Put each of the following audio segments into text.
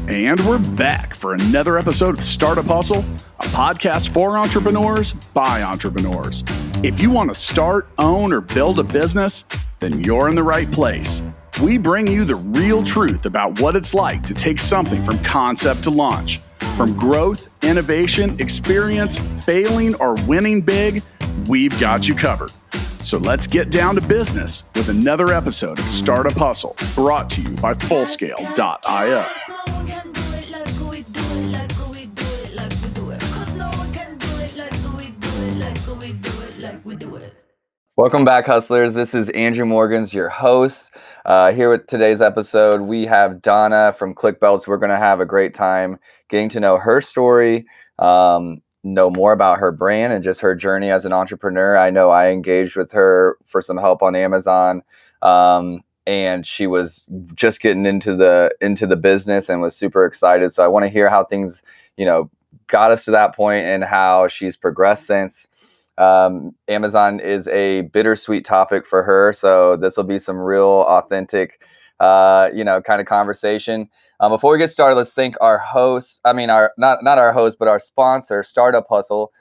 And we're back for another episode of Startup Hustle, a podcast for entrepreneurs by entrepreneurs. If you want to start, own, or build a business, then you're in the right place. We bring you the real truth about what it's like to take something from concept to launch. From growth, innovation, experience, failing, or winning big, we've got you covered. So let's get down to business with another episode of Startup Hustle, brought to you by Fullscale.io. Welcome back, hustlers. This is Andrew Morgans, your host. Here with today's episode, we have Donna from Klik Belts. We're going to have a great time getting to know her story, know more about her brand and just her journey as an entrepreneur. I know I engaged with her for some help on Amazon, and she was just getting into the business and was super excited. So I want to hear how things, got us to that point and how she's progressed since. Amazon is a bittersweet topic for her, so this will be some real authentic, kind of conversation. Before we get started, let's thank our host. Not our host, but our sponsor, Startup Hustle.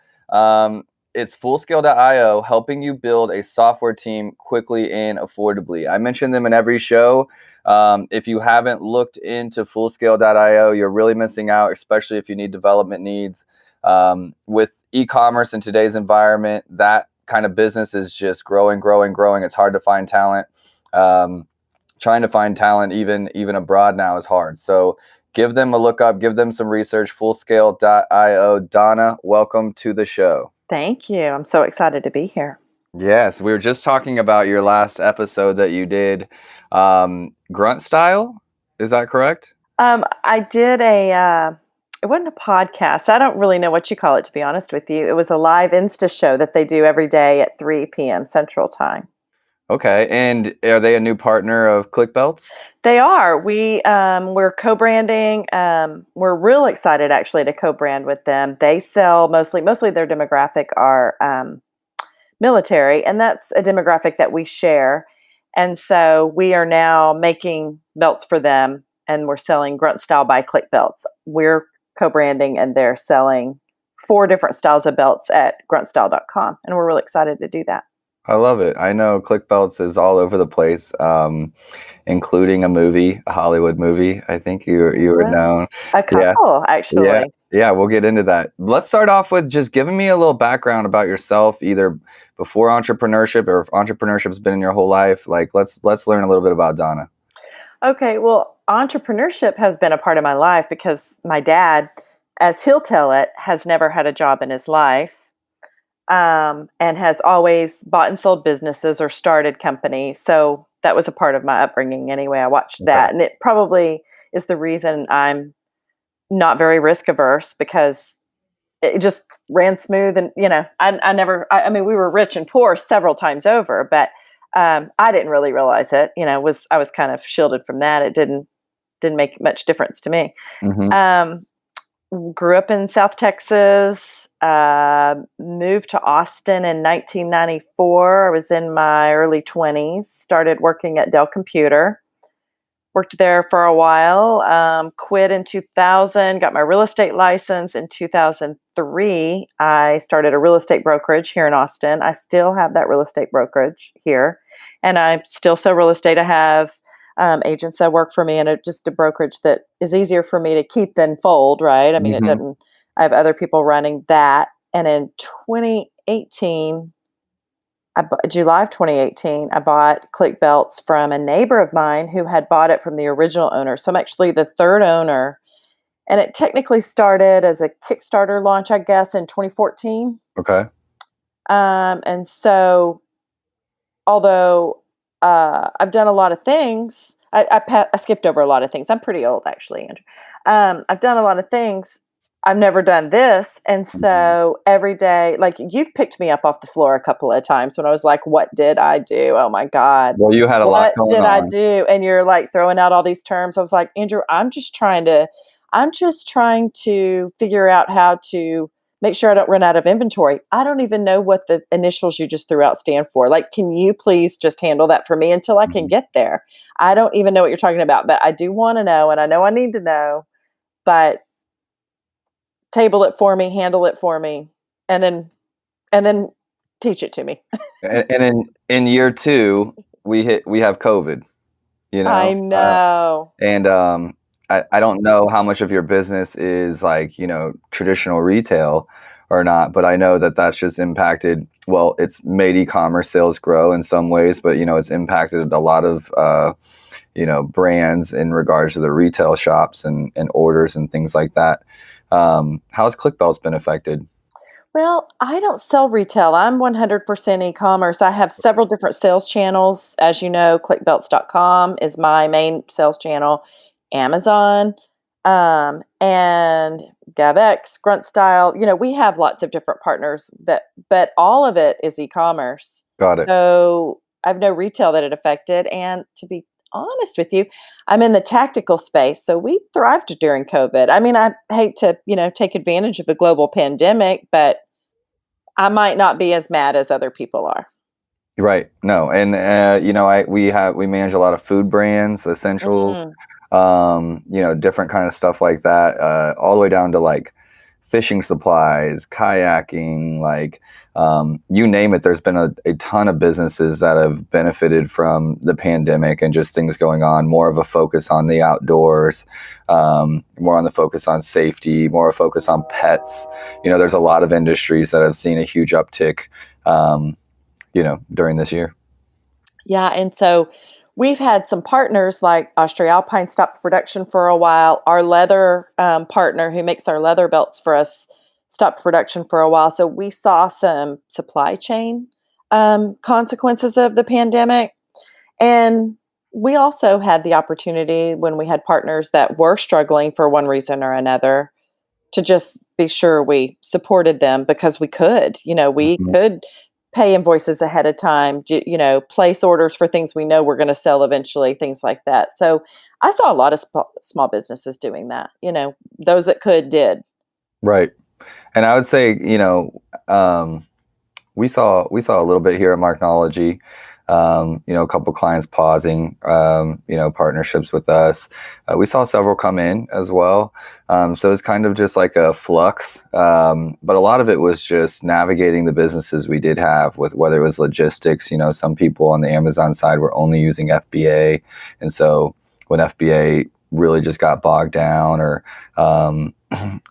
It's Fullscale.io, helping you build a software team quickly and affordably. I mention them in every show. If you haven't looked into Fullscale.io, you're really missing out, especially if you need development needs. With e-commerce in today's environment, that kind of business is just growing. It's hard to find talent. Trying to find talent even abroad now is hard. So give them a look up, give them some research, Fullscale.io. Donna, welcome to the show. Thank you. I'm so excited to be here. Yes, we were just talking about your last episode that you did, grunt style. Is that correct? I did it wasn't a podcast. I don't really know what you call it, to be honest with you. It was a live Insta show that they do every day at 3 p.m. Central Time. Okay. And are they a new partner of Klik Belts? They are. We're co-branding. We're real excited actually to co-brand with them. They sell mostly their demographic are military, and that's a demographic that we share. And so we are now making belts for them, and we're selling Grunt Style by Klik Belts. We're co-branding, and they're selling 4 different styles of belts at gruntstyle.com, and we're really excited to do that. I love it. I know Klik Belts is all over the place, including a Hollywood movie. I think you were known. A couple, actually. Yeah, we'll get into that. Let's start off with just giving me a little background about yourself, either before entrepreneurship or if entrepreneurship's been in your whole life. Like, let's learn a little bit about Donna. Okay, well, entrepreneurship has been a part of my life because my dad, as he'll tell it, has never had a job in his life, and has always bought and sold businesses or started companies. So that was a part of my upbringing anyway. I watched that, and it probably is the reason I'm not very risk averse, because it just ran smooth. And, we were rich and poor several times over, but I didn't really realize it. I was kind of shielded from that. It didn't make much difference to me. Grew up in South Texas. Moved to Austin in 1994. I was in my early 20s. Started working at Dell Computer. Worked there for a while. Quit in 2000. Got my real estate license in 2003. I started a real estate brokerage here in Austin. I still have that real estate brokerage here, and I still sell real estate. I have agents that work for me, and just a brokerage that is easier for me to keep than fold, right? I mean, It doesn't. I have other people running that. And in 2018, July of 2018, I bought Klik Belts from a neighbor of mine who had bought it from the original owner. So I'm actually the third owner. And it technically started as a Kickstarter launch, I guess, in 2014. Okay. And so, although I've done a lot of things, I skipped over a lot of things. I'm pretty old, actually, Andrew. I've done a lot of things. I've never done this. And so every day, like, you've picked me up off the floor a couple of times when I was like, what did I do? Oh my God. Well, you had a lot going on. What did I do? And you're like throwing out all these terms. I was like, Andrew, I'm just trying to figure out how to make sure I don't run out of inventory. I don't even know what the initials you just threw out stand for. Like, can you please just handle that for me until I can get there? I don't even know what you're talking about, but I do want to know, and I know I need to know. but table it for me, handle it for me, and then teach it to me. And in year 2, we have COVID, you I know? know. And I don't know how much of your business is like, traditional retail or not, but I know that that's just impacted. Well, it's made e-commerce sales grow in some ways, but it's impacted a lot of brands in regards to the retail shops and orders and things like that. How's Klik Belts been affected? Well, I don't sell retail. I'm 100% e-commerce. I have several different sales channels. As you know, clickbelts.com is my main sales channel. Amazon, and GovX, Grunt Style. We have lots of different partners but all of it is e-commerce. Got it. So I have no retail that it affected. And to be honest with you, I'm in the tactical space. So we thrived during COVID. I mean, I hate to, take advantage of a global pandemic, but I might not be as mad as other people are. Right. No, and we manage a lot of food brands, essentials, Mm. different kind of stuff like that, all the way down to like fishing supplies, kayaking, like you name it. There's been a ton of businesses that have benefited from the pandemic and just things going on. More of a focus on the outdoors, more on the focus on safety, more a focus on pets. There's a lot of industries that have seen a huge uptick. During this year. Yeah, and so we've had some partners like Austria Alpine stopped production for a while. Our leather partner who makes our leather belts for us stopped production for a while. So we saw some supply chain consequences of the pandemic. And we also had the opportunity when we had partners that were struggling for one reason or another to just be sure we supported them because we could. We Mhm. could pay invoices ahead of time, place orders for things we know we're going to sell eventually, things like that. So I saw a lot of small businesses doing that. Those that could did. Right. And I would say, we saw a little bit here at Marknology. A couple clients pausing, partnerships with us. We saw several come in as well. So it's kind of just like a flux. But a lot of it was just navigating the businesses we did have with whether it was logistics. Some people on the Amazon side were only using FBA. And so when FBA really just got bogged down or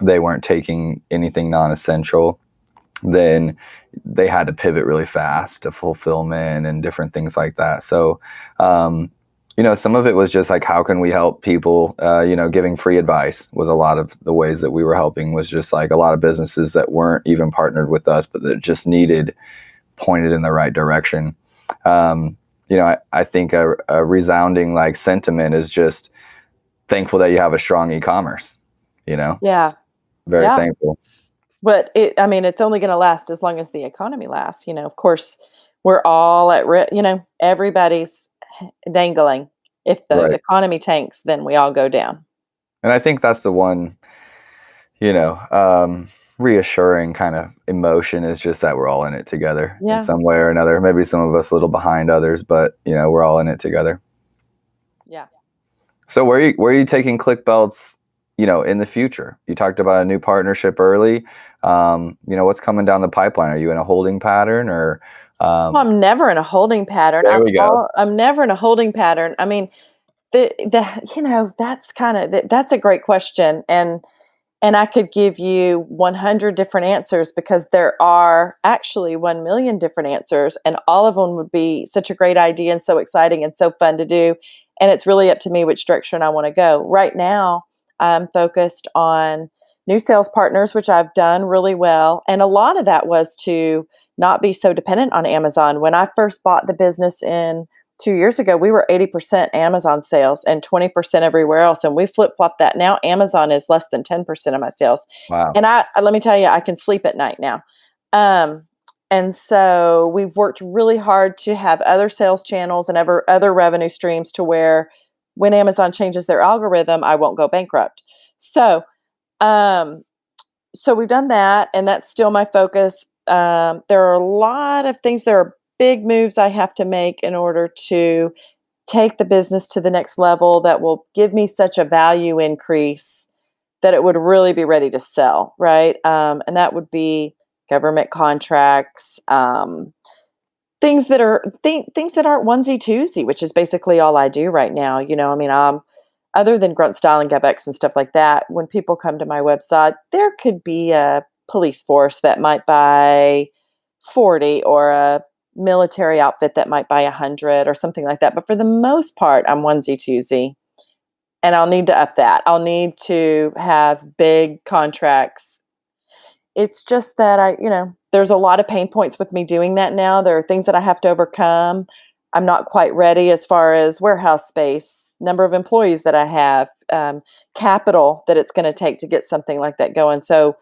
they weren't taking anything non-essential, then they had to pivot really fast to fulfillment and different things like that. So, some of it was just like, how can we help people? Giving free advice was a lot of the ways that we were helping, was just like a lot of businesses that weren't even partnered with us, but that just needed pointed in the right direction. I think a resounding like sentiment is just thankful that you have a strong e-commerce, Yeah. very Yeah. thankful. But it's only going to last as long as the economy lasts. Of course, we're all at risk. Everybody's dangling. If the Right. economy tanks, then we all go down. And I think that's the one, reassuring kind of emotion is just that we're all in it together in Yeah. some way or another. Maybe some of us a little behind others, but we're all in it together. Yeah. So where are you taking Klik Belts, in the future? You talked about a new partnership early. What's coming down the pipeline? Are you in a holding pattern or? Well, I'm never in a holding pattern. There we go. I'm never in a holding pattern. I mean, that's a great question, and I could give you 100 different answers because there are actually 1 million different answers, and all of them would be such a great idea and so exciting and so fun to do. And it's really up to me which direction I want to go. Right now, I'm focused on new sales partners, which I've done really well. And a lot of that was to not be so dependent on Amazon. When I first bought the business in 2 years ago, we were 80% Amazon sales and 20% everywhere else. And we flip flopped that. Now Amazon is less than 10% of my sales. Wow. And let me tell you, I can sleep at night now. And so we've worked really hard to have other sales channels and other revenue streams to where when Amazon changes their algorithm, I won't go bankrupt. So, um, so we've done that, and that's still my focus. There are a lot of things. There are big moves I have to make in order to take the business to the next level that will give me such a value increase that it would really be ready to sell, right? And that would be government contracts, things that are things that aren't onesie twosie, which is basically all I do right now. I mean, other than grunt style and Gebex and stuff like that, when people come to my website, there could be a police force that might buy 40 or a military outfit that might buy 100 or something like that. But for the most part, I'm onesie twosie. And I'll need to up that. I'll need to have big contracts. It's just that there's a lot of pain points with me doing that now. There are things that I have to overcome. I'm not quite ready as far as warehouse space, number of employees that I have, capital that it's going to take to get something like that going. So,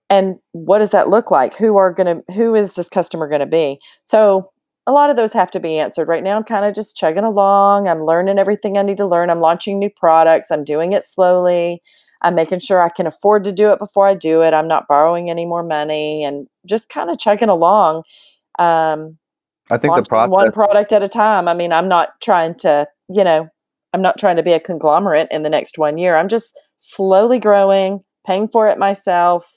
and what does that look like? Who is this customer going to be? So a lot of those have to be answered. Right now, I'm kind of just chugging along. I'm learning everything I need to learn. I'm launching new products. I'm doing it slowly. I'm making sure I can afford to do it before I do it. I'm not borrowing any more money and just kind of chugging along. I think the Launching one process, product at a time. I mean, I'm not trying to be a conglomerate in the next 1 year. I'm just slowly growing, paying for it myself,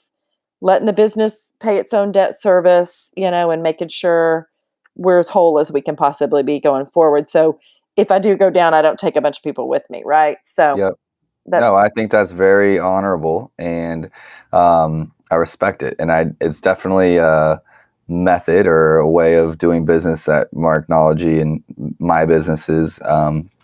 letting the business pay its own debt service, and making sure we're as whole as we can possibly be going forward. So if I do go down, I don't take a bunch of people with me, right? So yep. that's No, I think that's very honorable, and I respect it. And it's definitely a method or a way of doing business that Marknology and my businesses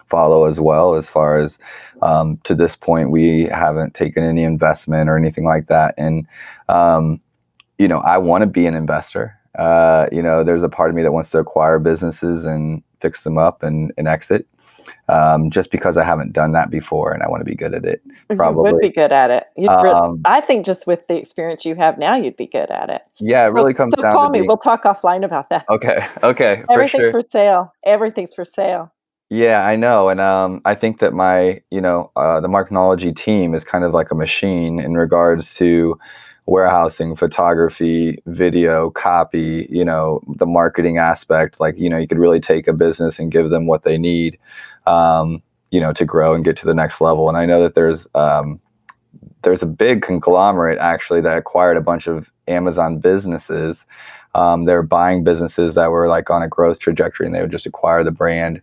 follow as well. As far as to this point, we haven't taken any investment or anything like that. And I want to be an investor. There's a part of me that wants to acquire businesses and fix them up and exit. Just because I haven't done that before and I want to be good at it. You would be Probably. good at it. Um, I think just with the experience you have now, you'd be good at it. yeah, it So, really comes so down to call me. being We'll talk offline about that. okay. Okay, for Everything's sure. for sale. Everything's for sale. Yeah, I know. And I think that the Marknology team is kind of like a machine in regards to warehousing, photography, video, copy, the marketing aspect. Like, you could really take a business and give them what they need, to grow and get to the next level. And I know that there's a big conglomerate actually that acquired a bunch of Amazon businesses. They're buying businesses that were like on a growth trajectory, and they would just acquire the brand.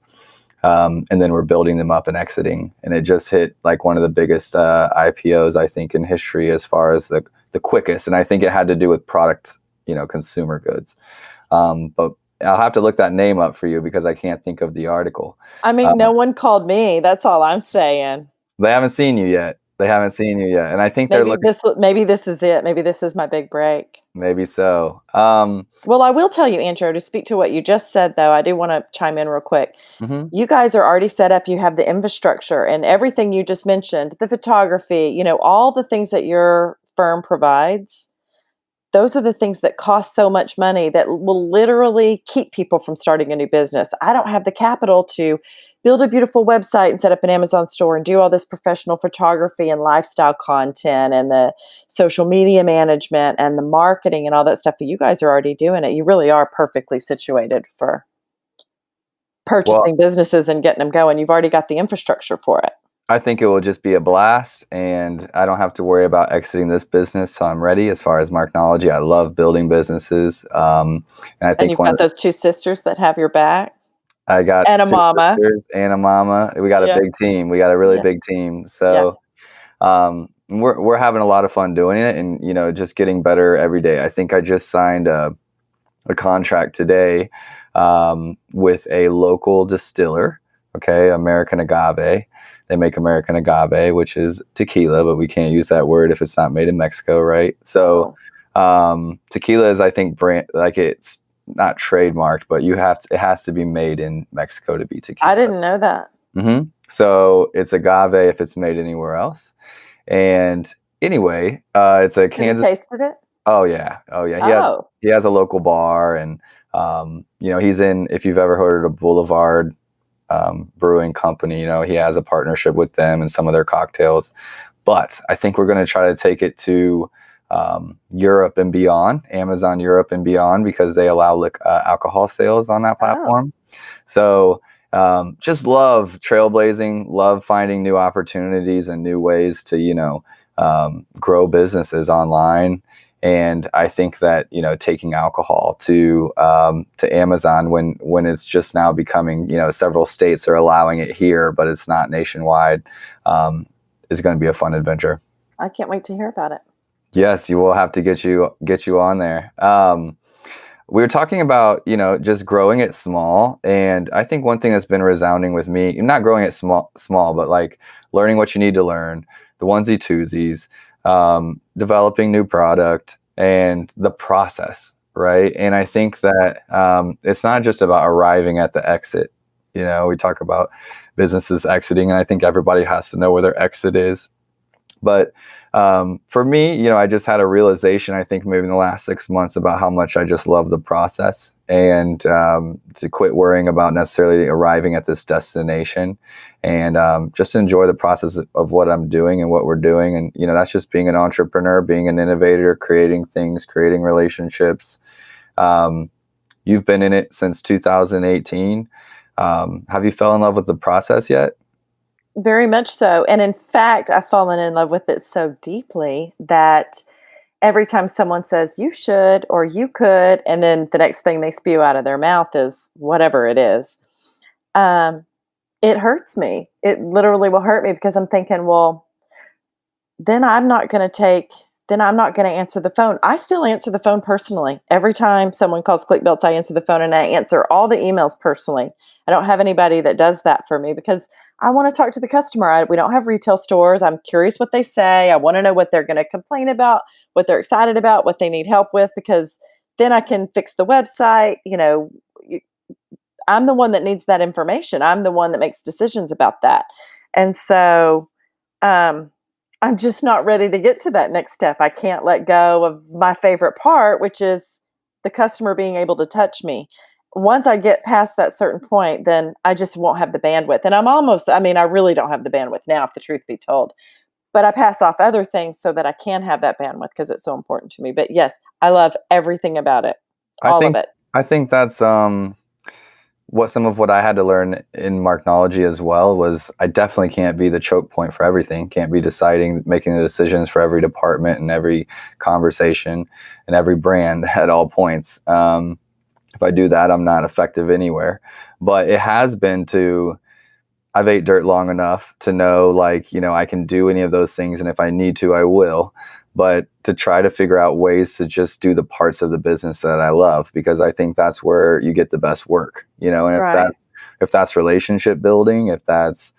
And then we're building them up and exiting. And it just hit like one of the biggest IPOs, I think, in history as far as the quickest. And I think it had to do with products, consumer goods. But I'll have to look that name up for you because I can't think of the article. I mean, no one called me. That's all I'm saying. They haven't seen you yet. And I think they're looking. Maybe this is it. Maybe this is my big break. Maybe so. Well, I will tell you, Andrew, to speak to what you just said, though, I do want to chime in real quick. Mm-hmm. You guys are already set up. You have the infrastructure and everything you just mentioned, the photography, all the things that your firm provides. Those are the things that cost so much money that will literally keep people from starting a new business. I don't have the capital to build a beautiful website and set up an Amazon store and do all this professional photography and lifestyle content and the social media management and the marketing and all that stuff. But you guys are already doing it. You really are perfectly situated for purchasing businesses and getting them going. You've already got the infrastructure for it. I think it will just be a blast, and I don't have to worry about exiting this business, so I'm ready. As far as Marknology, I love building businesses, and I think you've got those two sisters that have your back. I got and a two mama sisters and a mama. We got a big team. We got a really big team. So we're having a lot of fun doing it, and just getting better every day. I think I just signed a contract today with a local distiller. Okay, American Agave. They make American Agave, which is tequila, but we can't use that word if it's not made in Mexico, right? So tequila is, I think, brand, like, it's not trademarked, but it has to be made in Mexico to be tequila. I didn't know that. Mm-hmm. So it's agave if it's made anywhere else. And anyway, it's a Kansas. You tasted it? Oh yeah. He has a local bar, and he's in. If you've ever heard of Boulevard Brewing Company, he has a partnership with them and some of their cocktails. But I think we're going to try to take it to Europe and beyond, Amazon Europe and beyond, because they allow alcohol sales on that platform. So just love trailblazing, love finding new opportunities and new ways to grow businesses online. And I think that, taking alcohol to Amazon when it's just now becoming, several states are allowing it here, but it's not nationwide, is going to be a fun adventure. I can't wait to hear about it. Yes, you will have to get you on there. We were talking about, just growing it small. And I think one thing that's been resounding with me, not growing it small, but like learning what you need to learn, the onesie twosies, developing new product and the process, right? And I think that it's not just about arriving at the exit. We talk about businesses exiting, and I think everybody has to know where their exit is. But for me, I just had a realization, I think maybe in the last 6 months, about how much I just love the process, and to quit worrying about necessarily arriving at this destination, and just enjoy the process of what I'm doing and what we're doing. And, that's just being an entrepreneur, being an innovator, creating things, creating relationships. You've been in it since 2018. Have you fell in love with the process yet? Very much so. And in fact, I've fallen in love with it so deeply that every time someone says you should or you could, and then the next thing they spew out of their mouth is whatever it is, it hurts me. It literally will hurt me because I'm thinking, well, then I'm not going to answer the phone. I still answer the phone personally. Every time someone calls Klik Belts, I answer the phone and I answer all the emails personally. I don't have anybody that does that for me because I want to talk to the customer. We don't have retail stores. I'm curious what they say. I want to know what they're going to complain about, what they're excited about, what they need help with, because then I can fix the website. I'm the one that needs that information. I'm the one that makes decisions about that. And so, I'm just not ready to get to that next step. I can't let go of my favorite part, which is the customer being able to touch me. Once I get past that certain point, then I just won't have the bandwidth. And I really don't have the bandwidth now, if the truth be told. But I pass off other things so that I can have that bandwidth because it's so important to me. But yes, I love everything about it. All of it. I think that's what I had to learn in Marknology as well was I definitely can't be the choke point for everything. Can't be making the decisions for every department and every conversation and every brand at all points. If I do that, I'm not effective anywhere. But it has been I've ate dirt long enough to know, I can do any of those things. And if I need to, I will. But to try to figure out ways to just do the parts of the business that I love, because I think that's where you get the best work, and Right. if that's relationship building, if that's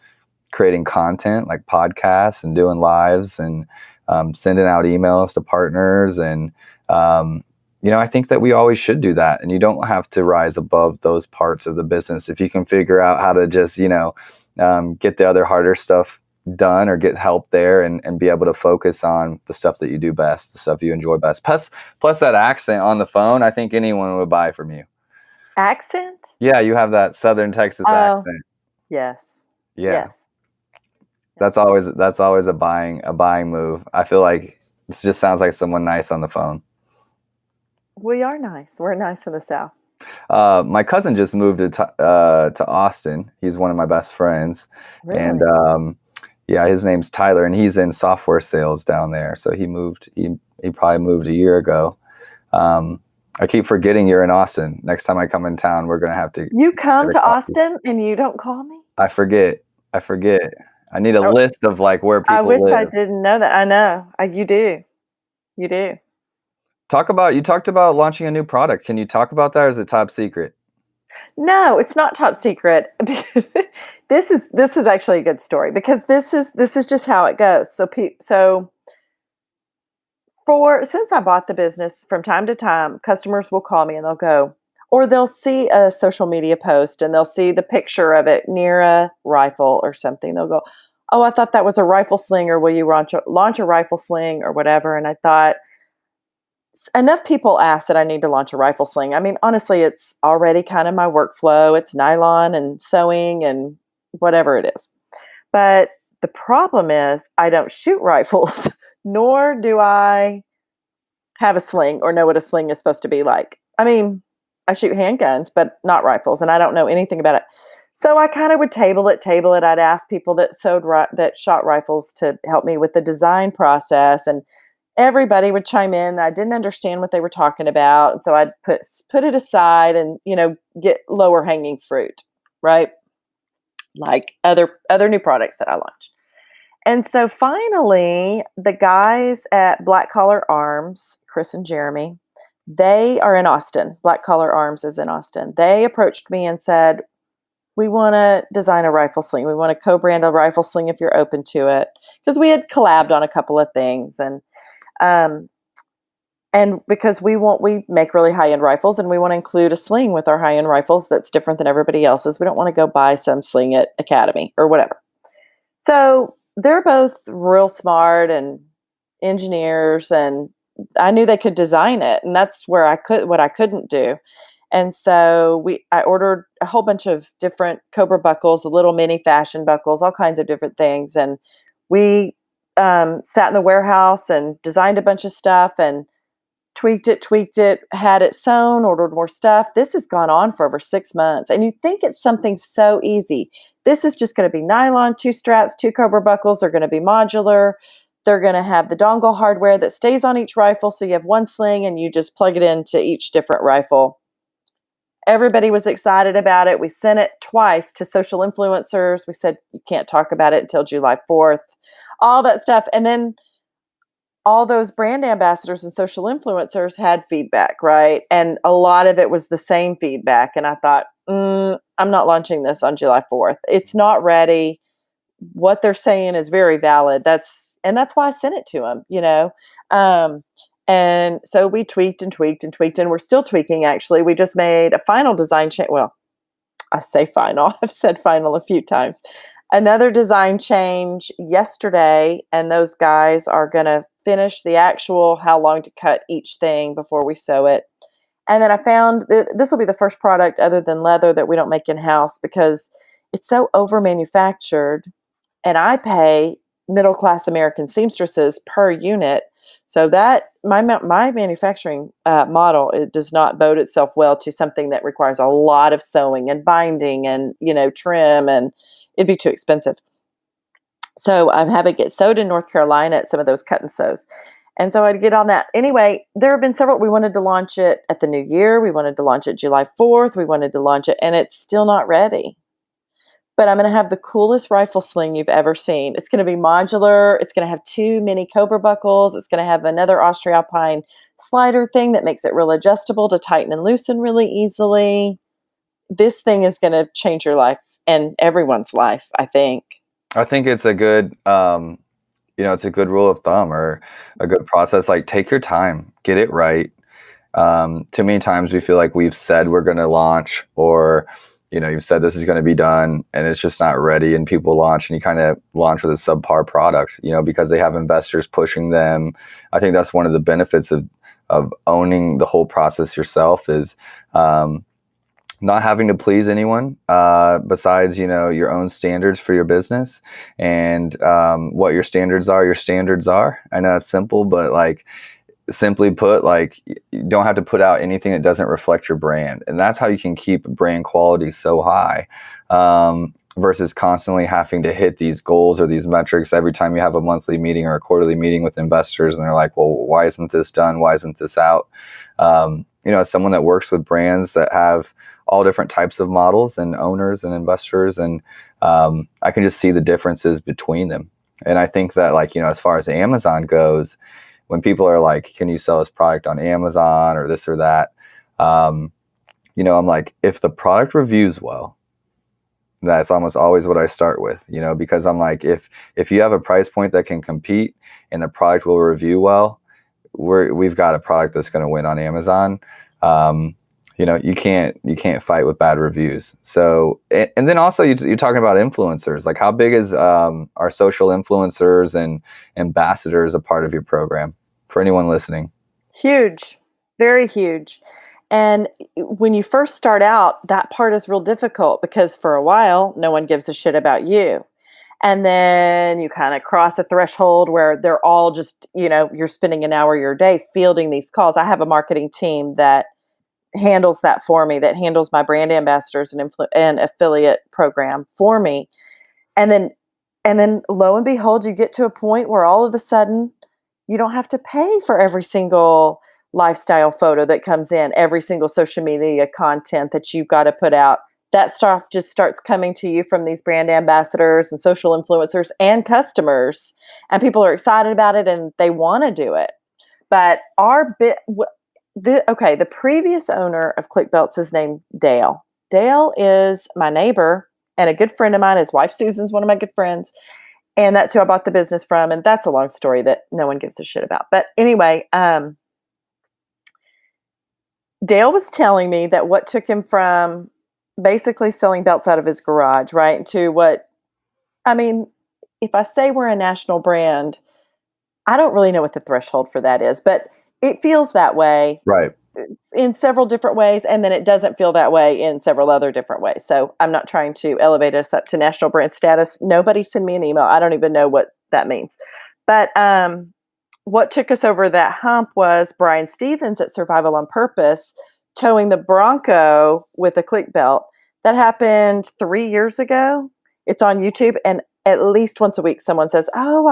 creating content like podcasts and doing lives and sending out emails to partners. And, I think that we always should do that. And you don't have to rise above those parts of the business. If you can figure out how to just, get the other harder stuff done or get help there and be able to focus on the stuff that you do best, the stuff you enjoy best. Plus that accent on the phone, I think anyone would buy from you. Accent? Yeah, you have that Southern Texas accent. Yes. Yeah. Yes. That's always a buying move. I feel like this just sounds like someone nice on the phone. We are nice. We're nice in the South. My cousin just moved to Austin. He's one of my best friends. Really? And yeah, his name's Tyler, and he's in software sales down there. So he moved. He probably moved a year ago. I keep forgetting you're in Austin. Next time I come in town, we're gonna have to. You come to Austin and you don't call me? I forget. I need a list of where people I wish live. I didn't know that. I know. You do. You do. You talked about launching a new product. Can you talk about that, or is it top secret? No, it's not top secret. This is actually a good story because this is just how it goes. Since I bought the business, from time to time, customers will call me and they'll go, or they'll see a social media post and they'll see the picture of it near a rifle or something. They'll go, "Oh, I thought that was a rifle sling, or will you launch a rifle sling or whatever?" And I thought, enough people ask that I need to launch a rifle sling. I mean, honestly, it's already kind of my workflow. It's nylon and sewing and whatever it is. But the problem is I don't shoot rifles, nor do I have a sling or know what a sling is supposed to be like. I mean, I shoot handguns, but not rifles, and I don't know anything about it. So I kind of would table it. I'd ask people that that shot rifles to help me with the design process, and everybody would chime in. I didn't understand what they were talking about, and so I'd put it aside and get lower hanging fruit, right? Like other new products that I launched. And so finally, the guys at Black Collar Arms, Chris and Jeremy, they are in Austin. Black Collar Arms is in Austin. They approached me and said, we want to design a rifle sling. We want to co-brand a rifle sling if you're open to it. Because we had collabed on a couple of things. And because we make really high-end rifles, and we want to include a sling with our high-end rifles that's different than everybody else's. We don't want to go buy some sling at Academy or whatever. So they're both real smart and engineers, and I knew they could design it, and that's where what I couldn't do. And so I ordered a whole bunch of different Cobra buckles, the little mini fashion buckles, all kinds of different things. And we sat in the warehouse and designed a bunch of stuff and tweaked it, had it sewn, ordered more stuff. This has gone on for over 6 months. And you think it's something so easy. This is just going to be nylon, 2 straps, 2 Cobra buckles. They're going to be modular. They're going to have the dongle hardware that stays on each rifle. So you have one sling and you just plug it into each different rifle. Everybody was excited about it. We sent it twice to social influencers. We said, you can't talk about it until July 4th, all that stuff. And then all those brand ambassadors and social influencers had feedback, right? And a lot of it was the same feedback. And I thought, I'm not launching this on July 4th. It's not ready. What they're saying is very valid. That's why I sent it to them, and so we tweaked and we're still tweaking, actually. We just made a final design change. Well, I say final. I've said final a few times. Another design change yesterday, and those guys are going to finish the actual how long to cut each thing before we sew it. And then I found that this will be the first product other than leather that we don't make in-house because it's so over-manufactured, and I pay middle-class American seamstresses per unit. So that my manufacturing model, it does not bode itself well to something that requires a lot of sewing and binding and trim, and it'd be too expensive. So I'm having it sewed in North Carolina at some of those cut and sews. And so I'd get on that. Anyway, there have been several. We wanted to launch it at the new year. We wanted to launch it July 4th. We wanted to launch it, and it's still not ready. But I'm going to have the coolest rifle sling you've ever seen. It's going to be modular. It's going to have 2 mini Cobra buckles. It's going to have another Austrialpine slider thing that makes it real adjustable to tighten and loosen really easily. This thing is going to change your life and everyone's life, I think. I think it's a good, it's a good rule of thumb or a good process. Like, take your time, get it right. Too many times we feel like we've said we're going to launch, or you've said this is going to be done and it's just not ready, and people launch and you kind of launch with a subpar product, because they have investors pushing them. I think that's one of the benefits of owning the whole process yourself is not having to please anyone besides, your own standards for your business, and what your standards are. I know it's simple, but like, simply put, like, you don't have to put out anything that doesn't reflect your brand. And that's how you can keep brand quality so high, versus constantly having to hit these goals or these metrics every time you have a monthly meeting or a quarterly meeting with investors. And they're like, well, why isn't this done? Why isn't this out? As someone that works with brands that have all different types of models and owners and investors, and I can just see the differences between them. And I think that, like, as far as Amazon goes, when people are like, can you sell this product on Amazon or this or that? I'm like, if the product reviews well, that's almost always what I start with, because I'm like, if you have a price point that can compete and the product will review well, we've got a product that's going to win on Amazon. You can't fight with bad reviews. So, and then also you're talking about influencers. Like, how big is our social influencers and ambassadors a part of your program for anyone listening? Huge, very huge. And when you first start out, that part is real difficult because for a while, no one gives a shit about you. And then you kind of cross a threshold where they're all just, you're spending an hour of your day fielding these calls. I have a marketing team that handles that for me, that handles my brand ambassadors and affiliate program for me. And then lo and behold, you get to a point where all of a sudden you don't have to pay for every single lifestyle photo that comes in, every single social media content that you've got to put out. That stuff just starts coming to you from these brand ambassadors and social influencers and customers, and people are excited about it and they want to do it. But the previous owner of Klik Belts is named Dale. Dale is my neighbor and a good friend of mine. His wife Susan's one of my good friends, and that's who I bought the business from. And that's a long story that no one gives a shit about. But anyway, Dale was telling me that what took him from basically selling belts out of his garage, right, to what, I mean, if I say we're a national brand, I don't really know what the threshold for that is, but it feels that way. Right. In several different ways, and then it doesn't feel that way in several other different ways. So I'm not trying to elevate us up to national brand status. Nobody send me an email. I don't even know what that means. But what took us over that hump was Brian Stevens at Survival on Purpose towing the Bronco with a Klik belt. That happened 3 years ago. It's on YouTube, and at least once a week someone says, "Oh,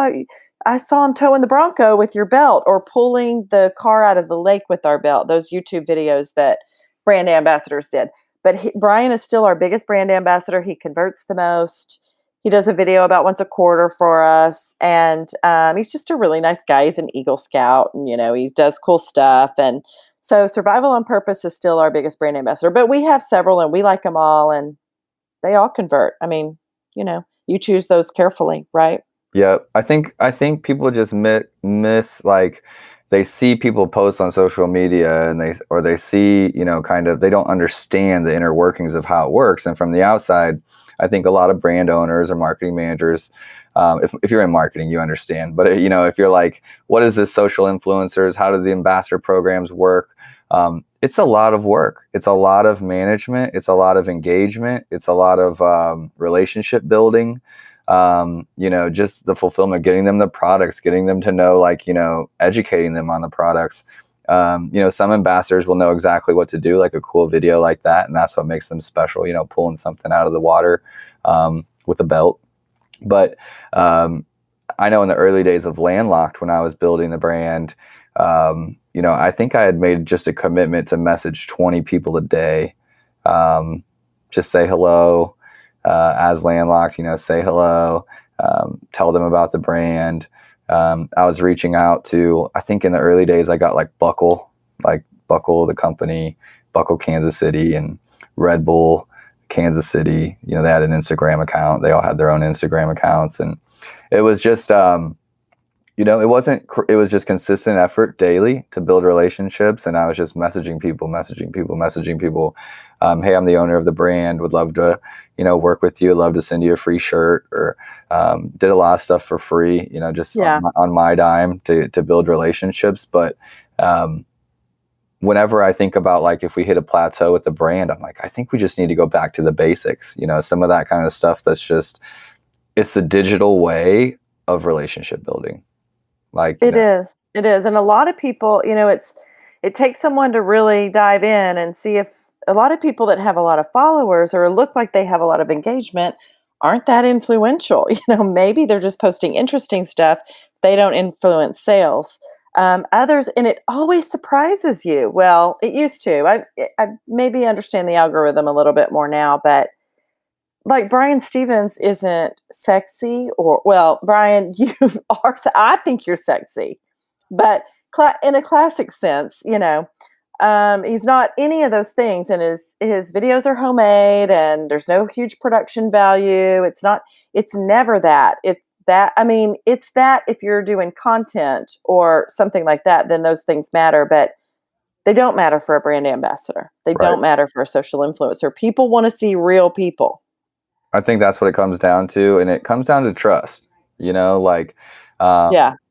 I saw him towing the Bronco with your belt," or pulling the car out of the lake with our belt. Those YouTube videos that brand ambassadors did. But Brian is still our biggest brand ambassador. He converts the most. He does a video about once a quarter for us. And he's just a really nice guy. He's an Eagle Scout, and, he does cool stuff. And so Survival on Purpose is still our biggest brand ambassador. But we have several, and we like them all, and they all convert. I mean, you choose those carefully, right? Yeah, I think people just miss, like, they see people post on social media and they see, kind of, they don't understand the inner workings of how it works. And from the outside, I think a lot of brand owners or marketing managers, if you're in marketing, you understand. But if you're like, what is this social influencers? How do the ambassador programs work? It's a lot of work. It's a lot of management. It's a lot of engagement. It's a lot of relationship building. Just the fulfillment, getting them the products, getting them to know, educating them on the products. Some ambassadors will know exactly what to do, like a cool video like that. And that's what makes them special, pulling something out of the water with a belt. But I know in the early days of Landlocked, when I was building the brand, I think I had made just a commitment to message 20 people a day, just say hello. As Landlocked, say hello, tell them about the brand. I was reaching out to, I think in the early days, I got Buckle, the company, Buckle Kansas City, and Red Bull Kansas City. They had an Instagram account. They all had their own Instagram accounts. And it was just, it was just consistent effort daily to build relationships. And I was just messaging people. Hey, I'm the owner of the brand. Would love to, work with you. Love to send you a free shirt, or did a lot of stuff for free, just on my dime to build relationships. But whenever I think about, if we hit a plateau with the brand, I'm like, I think we just need to go back to the basics, some of that kind of stuff. That's just, it's the digital way of relationship building. It is. And a lot of people, it takes someone to really dive in and see if a lot of people that have a lot of followers or look like they have a lot of engagement aren't that influential. Maybe they're just posting interesting stuff. They don't influence sales. Others, and it always surprises you. Well, it used to. I maybe understand the algorithm a little bit more now, but Brian Stevens isn't sexy, Brian, you are, I think you're sexy, but in a classic sense, he's not any of those things, and his videos are homemade, and there's no huge production value. It's never that. It's that if you're doing content or something like that, then those things matter, but they don't matter for a brand ambassador. They don't matter for a social influencer. People want to see real people. I think that's what it comes down to. And it comes down to trust,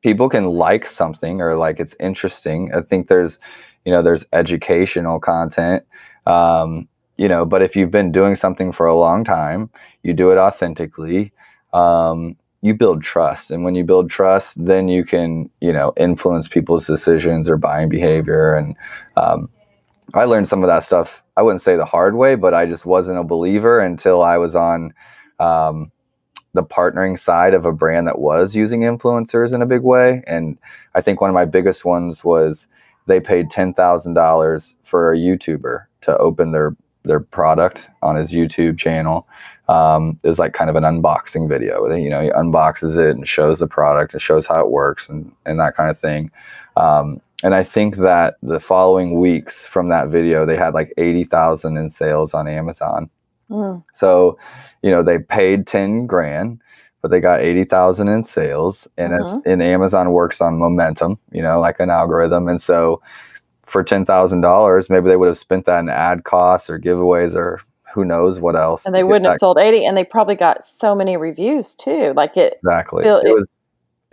people can like something or it's interesting. I think there's educational content, but if you've been doing something for a long time, you do it authentically, you build trust. And when you build trust, then you can, influence people's decisions or buying behavior. And, I learned some of that stuff. I wouldn't say the hard way, but I just wasn't a believer until I was on the partnering side of a brand that was using influencers in a big way. And I think one of my biggest ones was they paid $10,000 for a YouTuber to open their product on his YouTube channel. It was like kind of an unboxing video. He unboxes it and shows the product and shows how it works and that kind of thing. And I think that the following weeks from that video, they had like 80,000 in sales on Amazon. So, they paid 10 grand, but they got 80,000 in sales, and Amazon works on momentum, like an algorithm. And so for $10,000, maybe they would have spent that in ad costs or giveaways or who knows what else. And they wouldn't have sold 80, and they probably got so many reviews too. Like exactly.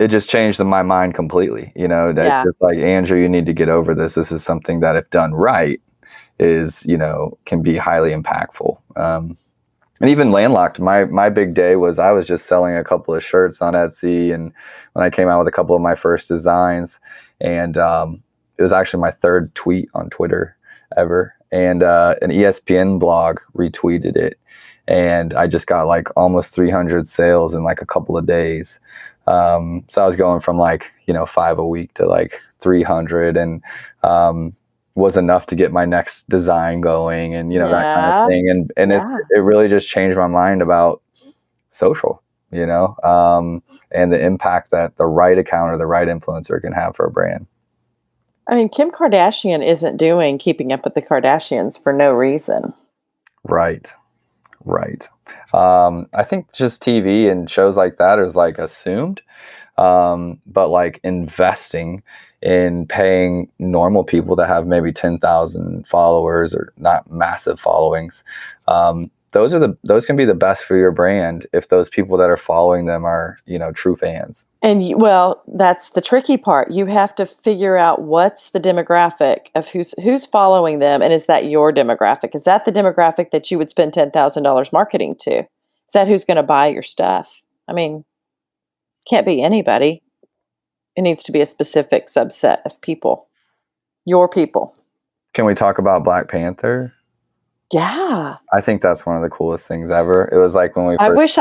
It just changed my mind completely. Just like, Andrew, you need to get over this. This is something that if done right is, can be highly impactful. And even Landlocked, my big day was I was just selling a couple of shirts on Etsy, and when I came out with a couple of my first designs, and it was actually my third tweet on Twitter ever, and an ESPN blog retweeted it, and I just got like almost 300 sales in like a couple of days. So I was going from like 5 a week to like 300, and was enough to get my next design going, and that kind of thing. And it really just changed my mind about social, and the impact that the right account or the right influencer can have for a brand. I mean, Kim Kardashian isn't doing Keeping Up with the Kardashians for no reason. Right. I think just TV and shows like that is like assumed, but like investing in paying normal people to have maybe 10,000 followers or not massive followings. Those can be the best for your brand if those people that are following them are, true fans. And that's the tricky part. You have to figure out what's the demographic of who's following them, and is that your demographic? Is that the demographic that you would spend $10,000 marketing to? Is that who's going to buy your stuff? I mean, can't be anybody. It needs to be a specific subset of people. Your people. Can we talk about Black Panther? Yeah. I think that's one of the coolest things ever. It was like when we first...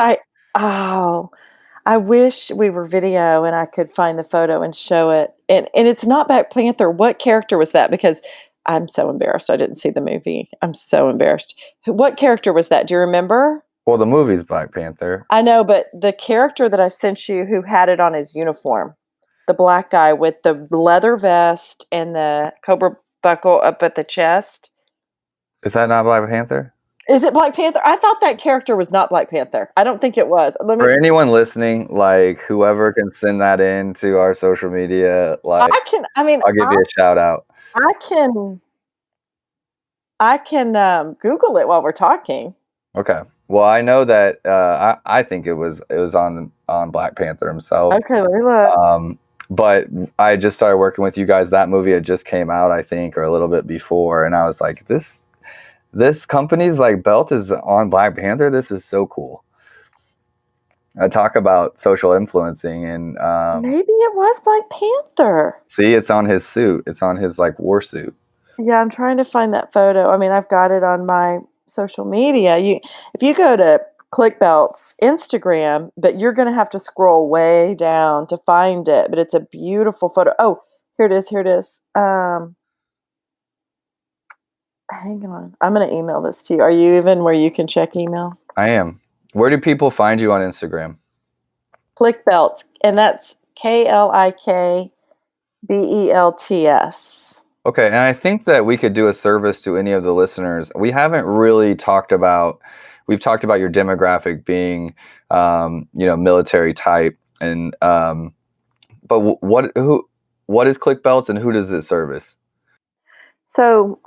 I wish we were video and I could find the photo and show it. And it's not Black Panther. What character was that? Because I'm so embarrassed. I didn't see the movie. I'm so embarrassed. What character was that? Do you remember? Well, the movie's Black Panther. I know, but the character that I sent you who had it on his uniform, the black guy with the leather vest and the cobra buckle up at the chest. Is that not Black Panther? Is it Black Panther? I thought that character was not Black Panther. I don't think it was. For anyone listening, like whoever can send that in to our social media, like I'll give you a shout out. I can Google it while we're talking. Okay. Well, I know that I think it was on Black Panther himself. Okay, let me look. But I just started working with you guys. That movie had just came out, I think, or a little bit before, and I was like, this company's like belt is on Black Panther. This is so cool. I talk about social influencing, and maybe it was Black Panther. See, it's on his suit. It's on his like war suit. Yeah, I'm trying to find that photo. I mean, I've got it on my social media. If you go to Klik Belts Instagram, but you're going to have to scroll way down to find it. But it's a beautiful photo. Oh, here it is. Hang on. I'm going to email this to you. Are you even where you can check email? I am. Where do people find you on Instagram? Klik Belts, and that's KlikBelts. Okay, and I think that we could do a service to any of the listeners. We haven't really talked about. We've talked about your demographic being, military type, and but what is Klik Belts and who does it service? So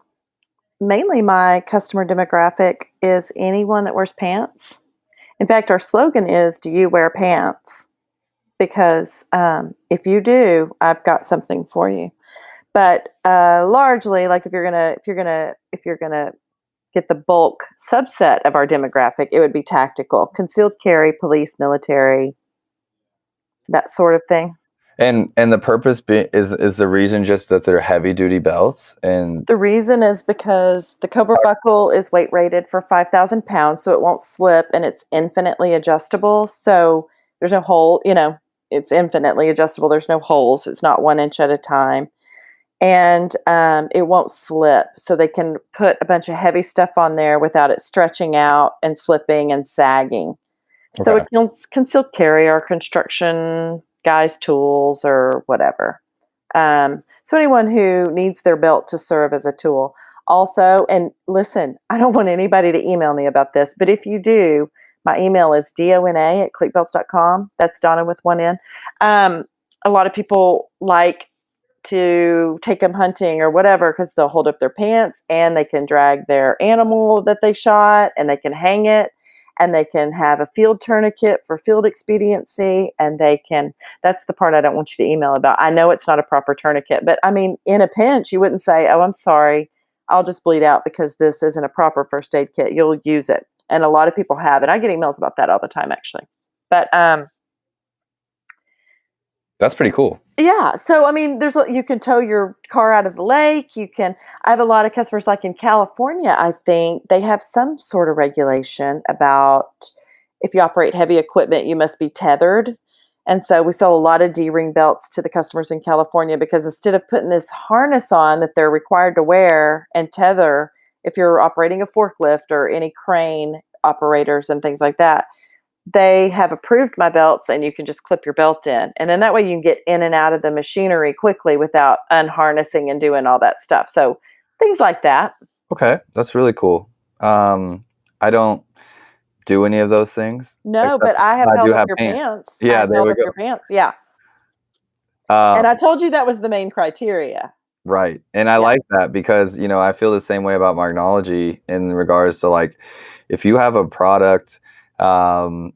mainly my customer demographic is anyone that wears pants. In fact, our slogan is, "Do you wear pants?" Because if you do, I've got something for you. But largely, like if you're gonna get the bulk subset of our demographic, it would be tactical, concealed carry, police, military, that sort of thing. And the purpose is the reason just that they're heavy duty belts and The reason is because the Cobra buckle is weight rated for 5,000 pounds, so it won't slip, and it's infinitely adjustable. So there's no hole, it's infinitely adjustable. There's no holes. It's not 1 inch at a time. And it won't slip. So they can put a bunch of heavy stuff on there without it stretching out and slipping and sagging. So okay. it can conceal carry or construction guys' tools or whatever. So anyone who needs their belt to serve as a tool. Also, and listen, I don't want anybody to email me about this, but if you do, my email is dona@klikbelts.com. That's Donna with one N. A lot of people like to take them hunting or whatever because they'll hold up their pants and they can drag their animal that they shot and they can hang it and they can have a field tourniquet for field expediency and that's the part I don't want you to email about. I know it's not a proper tourniquet, but I mean, in a pinch, you wouldn't say, oh, I'm sorry, I'll just bleed out because this isn't a proper first aid kit. You'll use it. And a lot of people have, and I get emails about that all the time, actually. But That's pretty cool. yeah. So, I mean, you can tow your car out of the lake. I have a lot of customers like in California, I think they have some sort of regulation about if you operate heavy equipment, you must be tethered. And so we sell a lot of D-ring belts to the customers in California because instead of putting this harness on that they're required to wear and tether, if you're operating a forklift or any crane operators and things like that, they have approved my belts and you can just clip your belt in. And then that way you can get in and out of the machinery quickly without unharnessing and doing all that stuff. So things like that. Okay, that's really cool. I don't do any of those things. No, Except but I have I do held up have your pants. pants. I Yeah, have there held we up go. your pants. Yeah. And I Um, told you that was the main criteria. right. And I Yeah. like that because, I feel the same way about Marknology in regards to like if you have a product, um,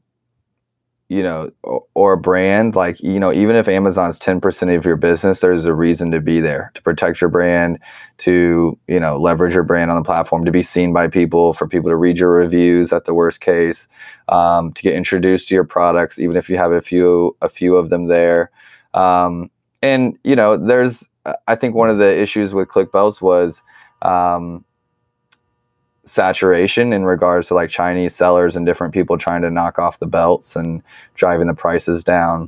or a brand, like, even if Amazon's 10% of your business, there's a reason to be there to protect your brand, to, leverage your brand on the platform, to be seen by people, for people to read your reviews at the worst case, to get introduced to your products, even if you have a few of them there. And, I think one of the issues with Klik Belts was, saturation in regards to like Chinese sellers and different people trying to knock off the belts and driving the prices down,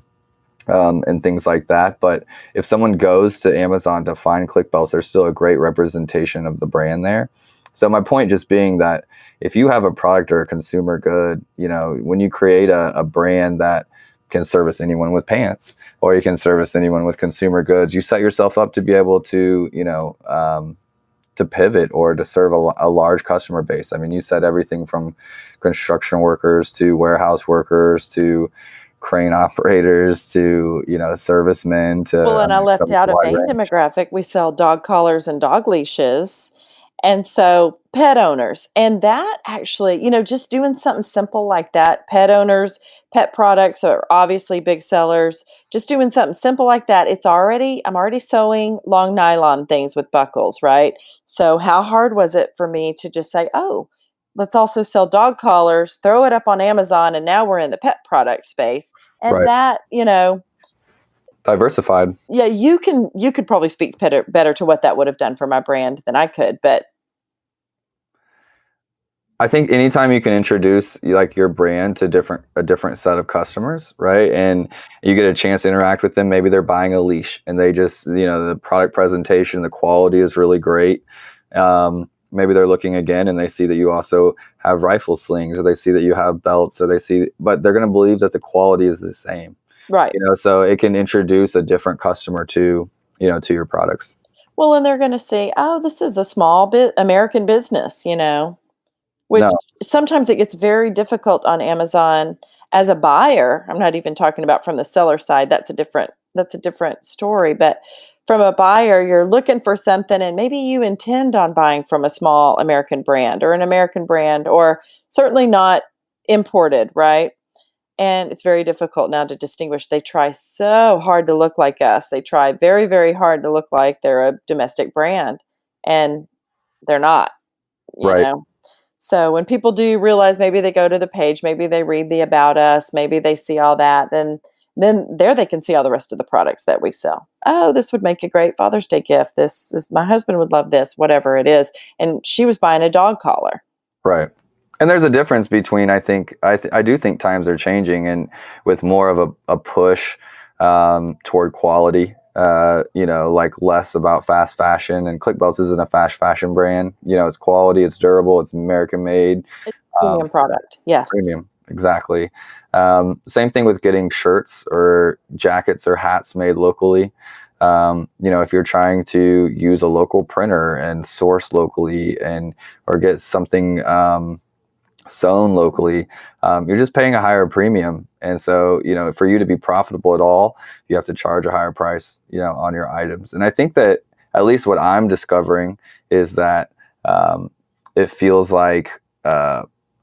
and things like that. But if someone goes to Amazon to find Klik Belts, there's still a great representation of the brand there. So my point just being that if you have a product or a consumer good, when you create a brand that can service anyone with pants, or you can service anyone with consumer goods, you set yourself up to be able to, to pivot or to serve a large customer base. I mean, you said everything from construction workers to warehouse workers to crane operators to, servicemen to, Well, and I left out a wide main range. demographic. We sell dog collars and dog leashes. And so pet owners, and that actually, just doing something simple like that, pet owners, pet products are obviously big sellers. Just doing something simple like that, I'm already sewing long nylon things with buckles, right? So how hard was it for me to just say, oh, let's also sell dog collars, throw it up on Amazon, and now we're in the pet product space. And Right. that, Diversified. yeah, you could probably speak better to what that would have done for my brand than I could, but I think anytime you can introduce like your brand to a different set of customers, right? And you get a chance to interact with them. Maybe they're buying a leash and they just, the product presentation, the quality is really great. Maybe they're looking again and they see that you also have rifle slings, or they see that you have belts, but they're going to believe that the quality is the same, right. so it can introduce a different customer to your products. Well, and they're gonna say, "Oh, this is a small bit American business," which No, sometimes it gets very difficult on Amazon as a buyer. I'm not even talking about from the seller side. That's a different story, but from a buyer, you're looking for something and maybe you intend on buying from a small American brand or an American brand or certainly not imported, right? And it's very difficult now to distinguish. They try so hard to look like us. They try very, very hard to look like they're a domestic brand, and they're not, you right. know? So when people do realize maybe they go to the page, maybe they read the about us, maybe they see all that, then Then there they can see all the rest of the products that we sell. Oh, this would make a great Father's Day gift. This is, my husband would love this, whatever it is. And she was buying a dog collar. Right. And there's a difference between, I think, I do think times are changing, and with more of a push toward quality, like less about fast fashion. And Klik Belts isn't a fast fashion brand. It's quality, it's durable, it's American made. It's a premium product. Yes. Premium. Exactly. Same thing with getting shirts or jackets or hats made locally. If you're trying to use a local printer and source locally or get something sewn locally, you're just paying a higher premium. And so, for you to be profitable at all, you have to charge a higher price, on your items. And I think that at least what I'm discovering is that it feels like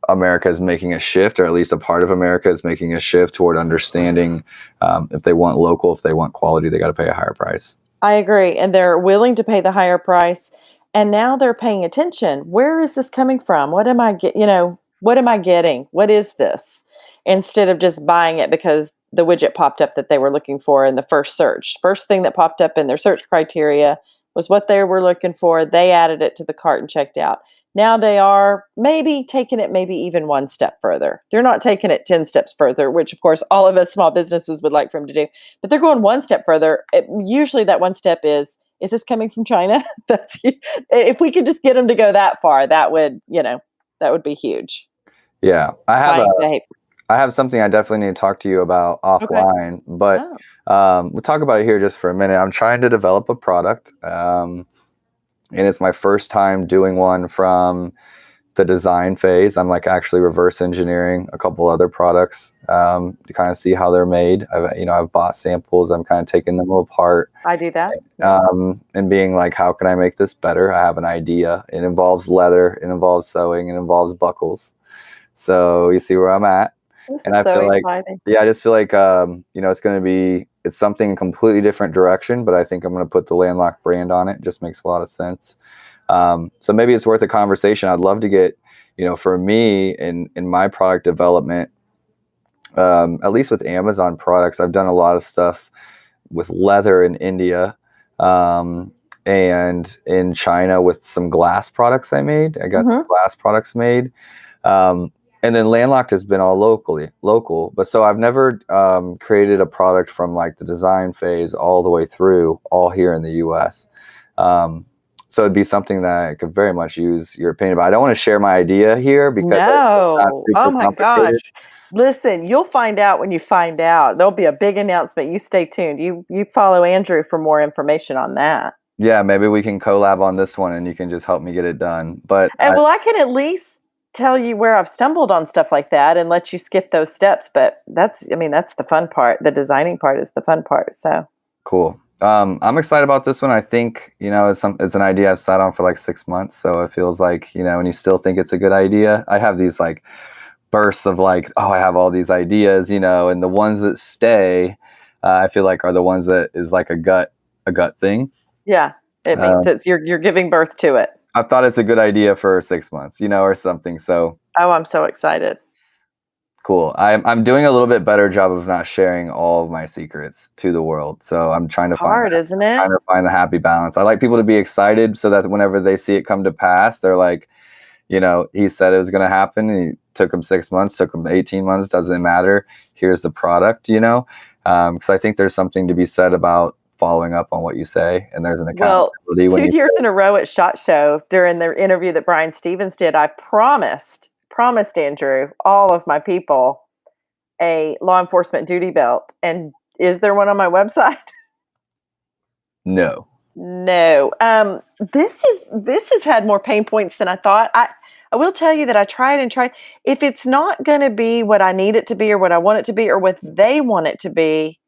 America is making a shift, or at least a part of America is making a shift toward understanding if they want local, if they want quality, they got to pay a higher price. I agree. And they're willing to pay the higher price. And now they're paying attention. Where is this coming from? What am I what am I getting? What is this? Instead of just buying it because the widget popped up that they were looking for in the first search. First thing that popped up in their search criteria was what they were looking for. They added it to the cart and checked out. Now they are maybe taking it maybe even one step further. They're not taking it 10 steps further, which of course all of us small businesses would like for them to do. But they're going one step further. Usually that one step is this coming from China? That's if we could just get them to go that far, that would be huge. Yeah, I have something I definitely need to talk to you about offline, but we'll talk about it here just for a minute. I'm trying to develop a product, and it's my first time doing one from the design phase. I'm like actually reverse engineering a couple other products to kind of see how they're made. I've bought samples. I'm kind of taking them apart. I do that. And being like, how can I make this better? I have an idea. It involves leather. It involves sewing. It involves buckles. So you see where I'm at. And I feel like, I just feel like, it's something in a completely different direction, but I think I'm going to put the Landlocked brand on it. It just makes a lot of sense. So maybe it's worth a conversation. I'd love to get, for me in my product development, at least with Amazon products, I've done a lot of stuff with leather in India, and in China with some glass products I made. I got some glass products made. And then Landlocked has been all local. But so I've never created a product from like the design phase all the way through, all here in the US. So it'd be something that I could very much use your opinion about. I don't want to share my idea here because no. Oh my gosh. Listen, you'll find out when you find out. There'll be a big announcement. You stay tuned. You follow Andrew for more information on that. Yeah, maybe we can collab on this one and you can just help me get it done. But I can at least tell you where I've stumbled on stuff like that and let you skip those steps. But that's the fun part. The designing part is the fun part. So cool. I'm excited about this one. I think, it's an idea I've sat on for like 6 months. So it feels like, when you still think it's a good idea, I have these like bursts of like, oh, I have all these ideas, and the ones that stay, I feel like are the ones that is like a gut thing. Yeah. It means you're giving birth to it. I thought it's a good idea for 6 months, or something. So, I'm so excited. Cool. I'm doing a little bit better job of not sharing all of my secrets to the world. So I'm trying to trying to find the happy balance. I like people to be excited so that whenever they see it come to pass, they're like, he said it was going to happen. And it took him 6 months, took him 18 months. Doesn't matter. Here's the product, because I think there's something to be said about following up on what you say, and there's an accountability. Well, 2 years in a row at SHOT Show during the interview that Brian Stevens did, I promised Andrew, all of my people, a law enforcement duty belt. And is there one on my website? No. This has had more pain points than I thought. I will tell you that I tried and tried. If it's not going to be what I need it to be or what I want it to be or what they want it to be,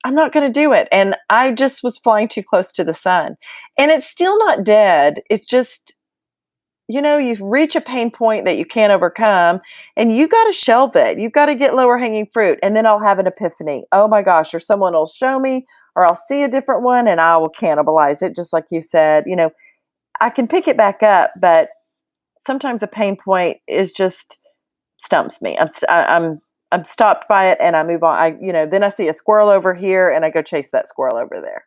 I'm not going to do it. And I just was flying too close to the sun. And it's still not dead. It's just, you reach a pain point that you can't overcome and you got to shelve it. You've got to get lower hanging fruit. And then I'll have an epiphany. Oh my gosh, or someone will show me, or I'll see a different one and I will cannibalize it. Just like you said, I can pick it back up, but sometimes a pain point is just stumps me. I'm I'm stopped by it and I move on. Then I see a squirrel over here and I go chase that squirrel over there.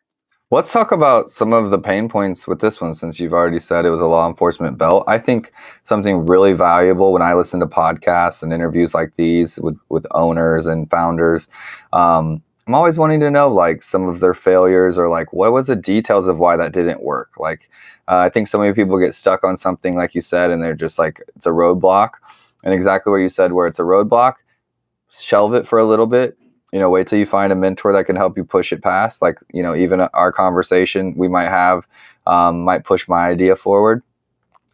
Let's talk about some of the pain points with this one, since you've already said it was a law enforcement belt. I think something really valuable when I listen to podcasts and interviews like these with owners and founders, I'm always wanting to know like some of their failures, or like what was the details of why that didn't work. Like I think so many people get stuck on something, like you said, and they're just like, it's a roadblock. And exactly what you said, where it's a roadblock, shelve it for a little bit. Wait till you find a mentor that can help you push it past. Like, even our conversation we might have might push my idea forward,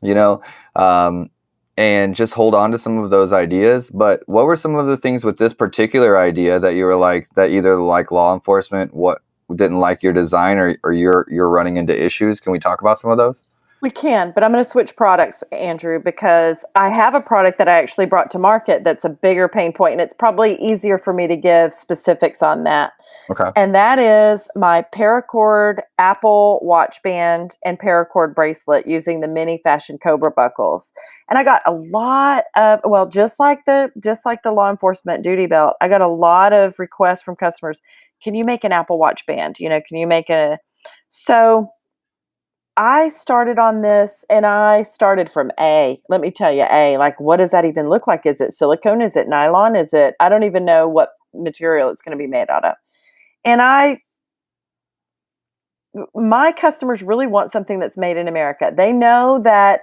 and just hold on to some of those ideas. But what were some of the things with this particular idea that you were like, that either like law enforcement, what didn't like your design, or you're running into issues? Can we talk about some of those? We can, but I'm going to switch products, Andrew, because I have a product that I actually brought to market that's a bigger pain point, and it's probably easier for me to give specifics on that. Okay. And that is my Paracord Apple watch band and Paracord bracelet using the mini fashion Cobra buckles. And I got a lot of, well, just like the law enforcement duty belt, I got a lot of requests from customers. Can you make an Apple watch band? Can you make so I started on this, and I started from A. Let me tell you, A, like, what does that even look like? Is it silicone? Is it nylon? I don't even know what material it's going to be made out of. And my customers really want something that's made in America. They know that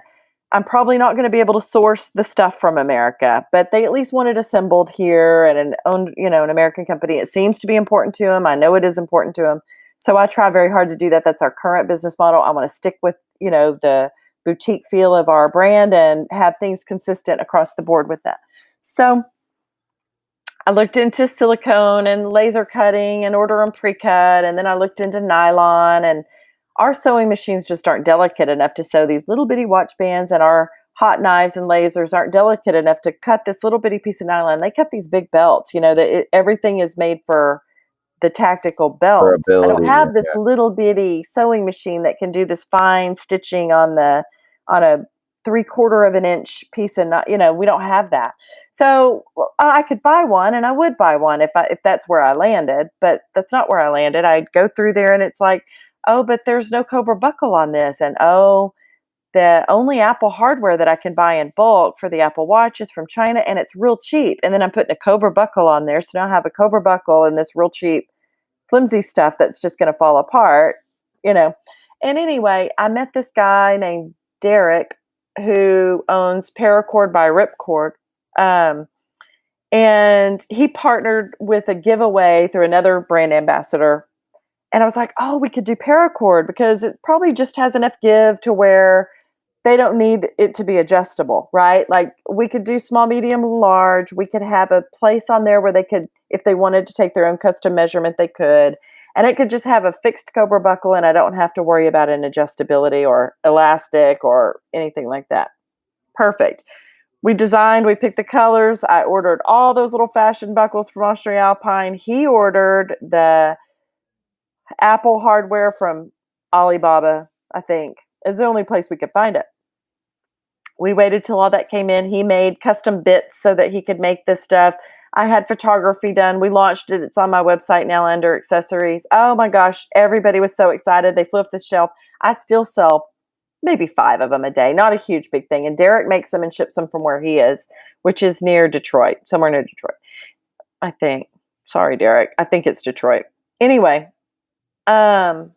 I'm probably not going to be able to source the stuff from America, but they at least want it assembled here and an American company. It seems to be important to them. I know it is important to them. So I try very hard to do that. That's our current business model. I want to stick with, the boutique feel of our brand and have things consistent across the board with that. So I looked into silicone and laser cutting and order them pre-cut. And then I looked into nylon, and our sewing machines just aren't delicate enough to sew these little bitty watch bands, and our hot knives and lasers aren't delicate enough to cut this little bitty piece of nylon. They cut these big belts, everything is made for the tactical belt. I don't have this little bitty sewing machine that can do this fine stitching on a 3/4 of an inch piece of, we don't have that. So I could buy one, and I would buy one if that's where I landed, but that's not where I landed. I'd go through there and it's like, oh, but there's no Cobra buckle on this. And oh, the only Apple hardware that I can buy in bulk for the Apple Watch is from China, and it's real cheap. And then I'm putting a Cobra buckle on there. So now I have a Cobra buckle and this real cheap flimsy stuff that's just going to fall apart, And anyway, I met this guy named Derek who owns Paracord by Ripcord. And he partnered with a giveaway through another brand ambassador. And I was like, oh, we could do Paracord because it probably just has enough give to where they don't need it to be adjustable, right? Like we could do small, medium, large. We could have a place on there where they could, if they wanted to take their own custom measurement, they could. And it could just have a fixed Cobra buckle, and I don't have to worry about an adjustability or elastic or anything like that. Perfect. We picked the colors. I ordered all those little fashion buckles from Austria Alpine. He ordered the Apple hardware from Alibaba, I think, is the only place we could find it. We waited till all that came in. He made custom bits so that he could make this stuff. I had photography done. We launched it. It's on my website now under accessories. Oh my gosh, everybody was so excited. They flew off the shelf. I still sell maybe 5 of them a day. Not a huge big thing. And Derek makes them and ships them from where he is, which is near Detroit, somewhere near Detroit, I think. Sorry, Derek. I think it's Detroit. Anyway, oh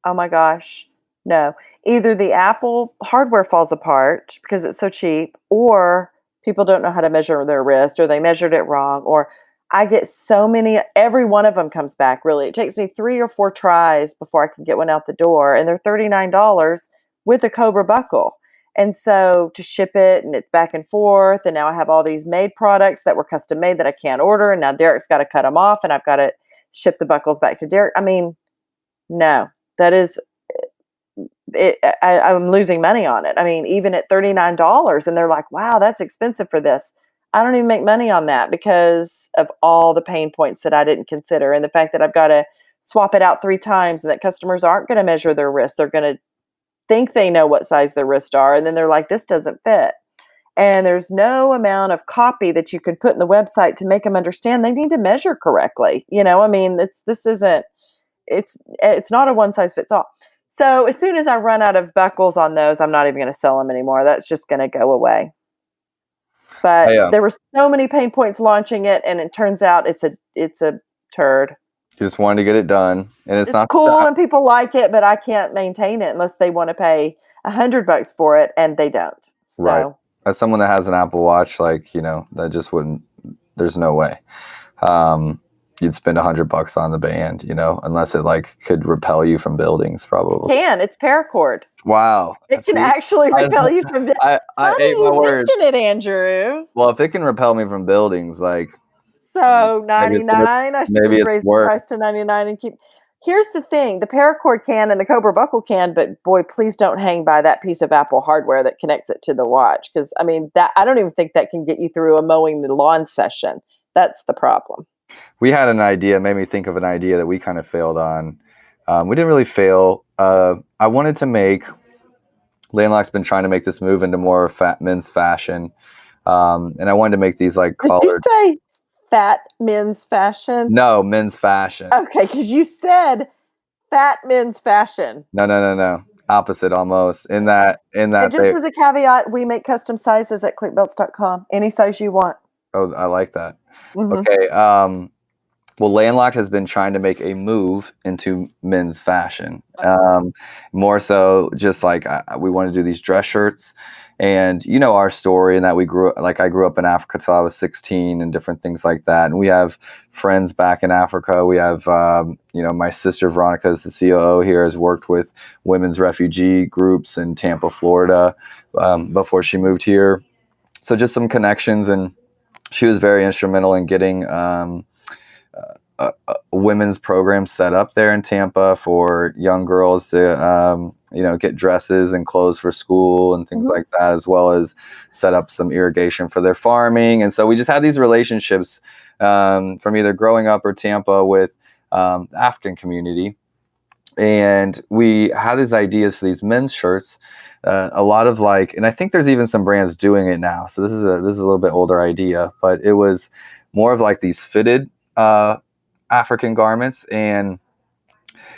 my gosh. No. Either the Apple hardware falls apart because it's so cheap, or people don't know how to measure their wrist, or they measured it wrong, or I get so many, every one of them comes back, really. It takes me 3 or 4 tries before I can get one out the door, and they're $39 with a Cobra buckle. And so to ship it, and it's back and forth, and now I have all these made products that were custom made that I can't order, and now Derek's got to cut them off, and I've got to ship the buckles back to Derek. I mean, no, that is I'm losing money on it. I mean, even at $39, and they're like, wow, that's expensive for this. I don't even make money on that because of all the pain points that I didn't consider. And the fact that I've got to swap it out 3 times, and that customers aren't going to measure their wrist. They're going to think they know what size their wrists are. And then they're like, this doesn't fit. And there's no amount of copy that you can put in the website to make them understand they need to measure correctly. I mean, it's not a one size fits all. So as soon as I run out of buckles on those, I'm not even going to sell them anymore. That's just going to go away. But there were so many pain points launching it, and it turns out it's a turd. You just wanted to get it done, and it's not cool and people like it, but I can't maintain it unless they want to pay $100 for it, and they don't. So. Right. As someone that has an Apple Watch, that just wouldn't. There's no way. You'd spend $100 on the band, unless it could repel you from buildings, probably. It's Paracord. Wow. It can actually repel you from buildings. I ate my words. Mention it, Andrew. Well, if it can repel me from buildings, so 99, I should maybe raise the price to 99 and keep. Here's the thing: the Paracord can and the Cobra buckle can, but boy, please don't hang by that piece of Apple hardware that connects it to the watch, because I mean that I don't even think that can get you through a mowing the lawn session. That's the problem. We had an idea, made me think of an idea that we kind of failed on. We didn't really fail. I wanted to make, Landlock's been trying to make this move into more men's fashion. And I wanted to make these colored. Did you say fat men's fashion? No, men's fashion. Okay, because you said fat men's fashion. No. Opposite almost. In that And just as a caveat, we make custom sizes at klikbelts.com. Any size you want. Oh, I like that. Mm-hmm. Okay. Well, Landlocked has been trying to make a move into men's fashion. More so just we want to do these dress shirts. And our story, and that I grew up in Africa till I was 16 and different things like that. And we have friends back in Africa. We have, my sister Veronica is the COO here, has worked with women's refugee groups in Tampa, Florida, before she moved here. So just some connections, and she was very instrumental in getting a women's program set up there in Tampa for young girls to, get dresses and clothes for school and things like that, as well as set up some irrigation for their farming. And so we just had these relationships from either growing up or Tampa with the African community. And we had these ideas for these men's shirts, a lot of and I think there's even some brands doing it now. So this is a little bit older idea, but it was more of these fitted African garments, and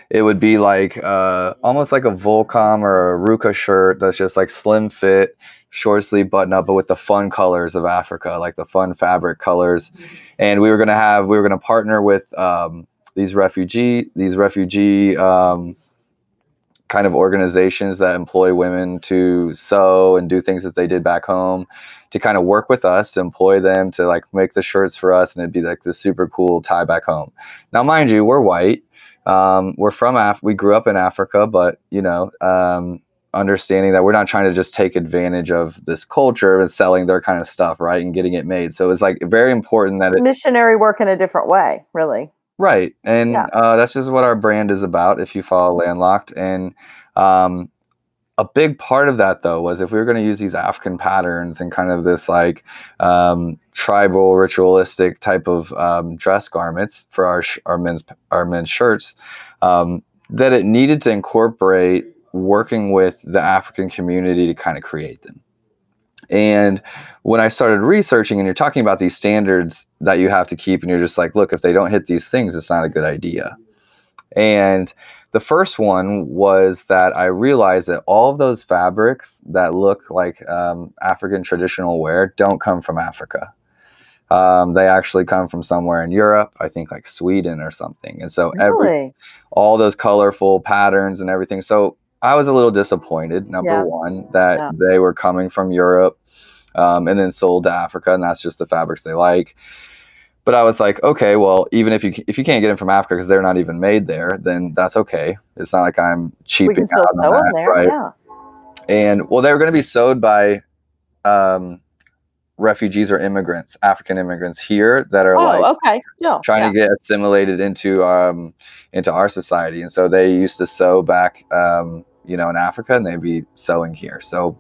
it would be almost like a Volcom or a Ruka shirt that's just slim fit, short sleeve button up, but with the fun colors of Africa, the fun fabric colors. And we were gonna partner with these refugee kind of organizations that employ women to sew and do things that they did back home, to kind of work with us, to employ them to make the shirts for us, and it'd be this super cool tie back home. Now, mind you, we're white. We're from we grew up in Africa, but understanding that we're not trying to just take advantage of this culture and selling their kind of stuff, right, and getting it made. So it's very important that missionary work in a different way, really. Right. And that's just what our brand is about, if you follow Landlocked. And a big part of that, though, was if we were going to use these African patterns and kind of this tribal, ritualistic type of dress garments for our men's shirts, that it needed to incorporate working with the African community to kind of create them. And when I started researching, and you're talking about these standards that you have to keep, and you're just look, if they don't hit these things, it's not a good idea. And the first one was that I realized that all of those fabrics that look like African traditional wear don't come from Africa. They actually come from somewhere in Europe, I think Sweden or something. And so all those colorful patterns and everything. So I was a little disappointed, number one, that they were coming from Europe and then sold to Africa, and that's just the fabrics they like. But I was okay, well, even if you can't get them from Africa because they're not even made there, then that's okay. It's not I'm cheaping out on that, there, right? Yeah. And they were going to be sewed by refugees or immigrants, African immigrants here that are trying to get assimilated into our society. And so they used to sew back in Africa, and they'd be sewing here. So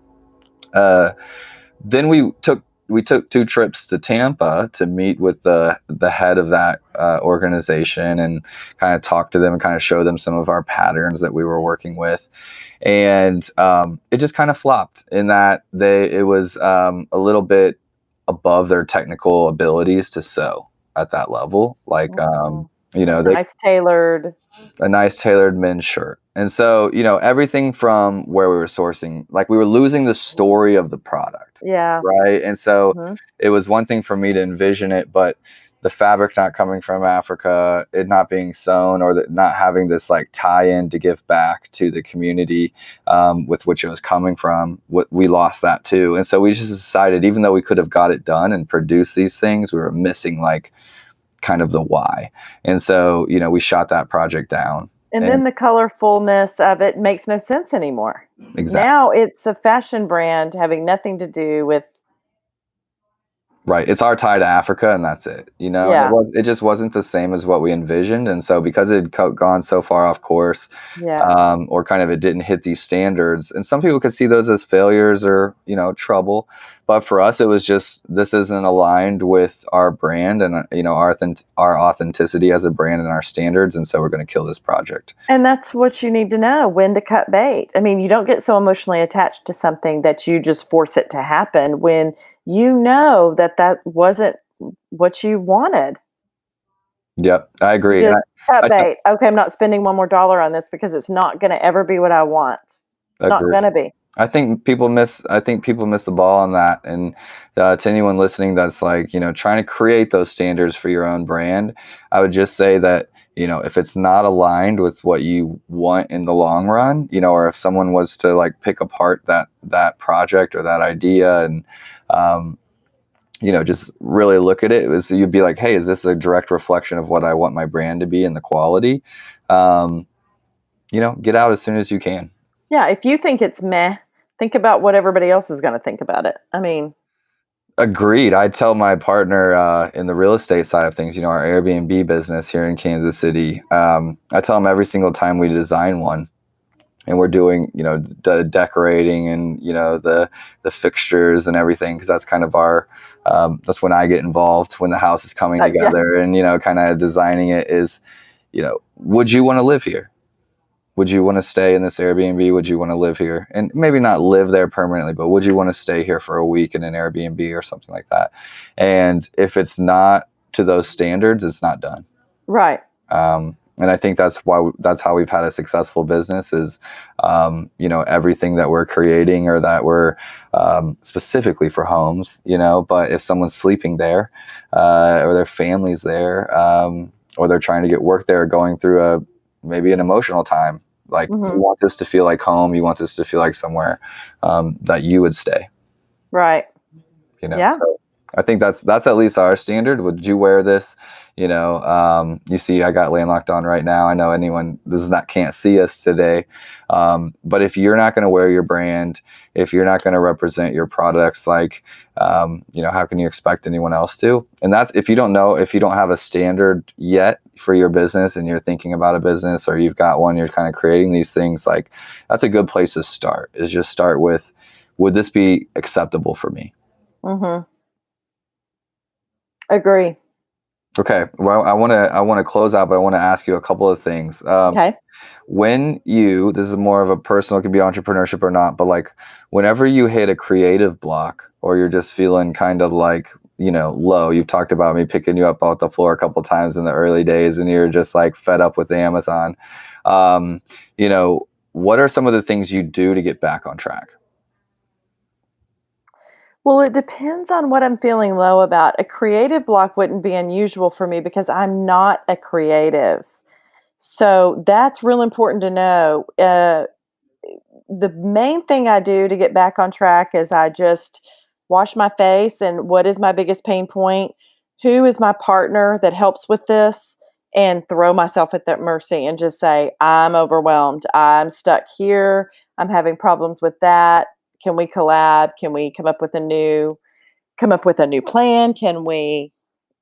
then we took we took 2 trips to Tampa to meet with the head of that organization and kind of talk to them and kind of show them some of our patterns that we were working with. And it just kind of flopped in that it was a little bit above their technical abilities to sew at that level. Like, nice tailored. a nice tailored men's shirt. And so, everything from where we were sourcing, like we were losing the story of the product. Yeah. Right. And so Mhm. it was one thing for me to envision it, but the fabric not coming from Africa, it not being sewn, or not having this like tie-in to give back to the community with which it was coming from, we lost that too. And so we just decided, even though we could have got it done and produced these things, we were missing like kind of the why. And so, we shot that project down. And then the colorfulness of it makes no sense anymore. Exactly. Now it's a fashion brand having nothing to do with. Right. It's our tie to Africa, and that's it. Yeah. And it just wasn't the same as what we envisioned. And so because it had gone so far off course, Yeah. or kind of it didn't hit these standards, and some people could see those as failures or, trouble. But for us, it was just, this isn't aligned with our brand and, our authenticity as a brand and our standards. And so we're going to kill this project. And that's what you need to know, when to cut bait. I mean, you don't get so emotionally attached to something that you just force it to happen when you know that wasn't what you wanted. Yep, I agree. Just cut I bait. Okay, I'm not spending one more dollar on this because it's not going to ever be what I want. It's not agree. going to be. I think people miss the ball on that. And to anyone listening that's like, trying to create those standards for your own brand, I would just say that, if it's not aligned with what you want in the long run, or if someone was to like pick apart that project or that idea and, just really look at it, you'd be like, hey, is this a direct reflection of what I want my brand to be and the quality? Get out as soon as you can. Yeah, if you think it's meh, think about what everybody else is going to think about it. I mean, agreed. I tell my partner in the real estate side of things, our Airbnb business here in Kansas City, I tell him every single time we design one and we're doing, the decorating and, the fixtures and everything, because that's kind of our, that's when I get involved, when the house is coming together. And, kind of designing it is, would you want to live here? Would you want to stay in this Airbnb? Would you want to live here? And maybe not live there permanently, but would you want to stay here for a week in an Airbnb or something like that? And if it's not to those standards, it's not done. Right. And I think that's how we've had a successful business is, everything that we're creating or that we're specifically for homes, but if someone's sleeping there or their family's there or they're trying to get work there, going through maybe an emotional time, like you want this to feel like home, you want this to feel like somewhere that you would stay. Right. Yeah. So I think that's at least our standard. Would you wear this? You see, I got landlocked on right now. I know anyone can't see us today. But if you're not going to wear your brand, if you're not going to represent your products, like, how can you expect anyone else to? And that's, if you don't have a standard yet for your business and you're thinking about a business or you've got one, you're kind of creating these things, like that's a good place to start, is just start with, would this be acceptable for me? Mm-hmm. Agree. Okay. Well, I want to close out, but I want to ask you a couple of things. Okay. This is more of a personal, it could be entrepreneurship or not, but like whenever you hit a creative block or you're just feeling kind of like, low, you've talked about me picking you up off the floor a couple of times in the early days and you're just like fed up with Amazon. What are some of the things you do to get back on track? Well, it depends on what I'm feeling low about. A creative block wouldn't be unusual for me because I'm not a creative. So that's real important to know. The main thing I do to get back on track is I just wash my face and what is my biggest pain point? Who is my partner that helps with this? And throw myself at their mercy and just say, I'm overwhelmed. I'm stuck here. I'm having problems with that. Can we collab? Can we come up with a new plan? Can we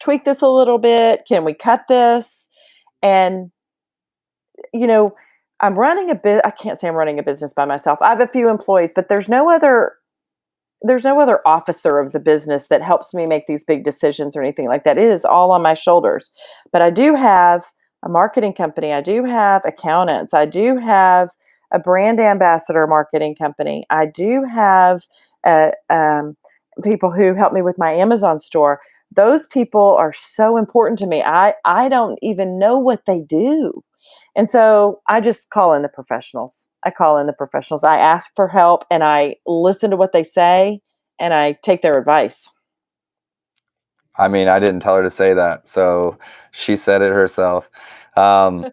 tweak this a little bit? Can we cut this? And I can't say I'm running a business by myself. I have a few employees, but there's no other officer of the business that helps me make these big decisions or anything like that. It is all on my shoulders. But I do have a marketing company. I do have accountants. I do have a brand ambassador marketing company. I do have people who help me with my Amazon store. Those people are so important to me. I don't even know what they do. And so I just call in the professionals. I ask for help and I listen to what they say and I take their advice. I mean, I didn't tell her to say that, so she said it herself. Um,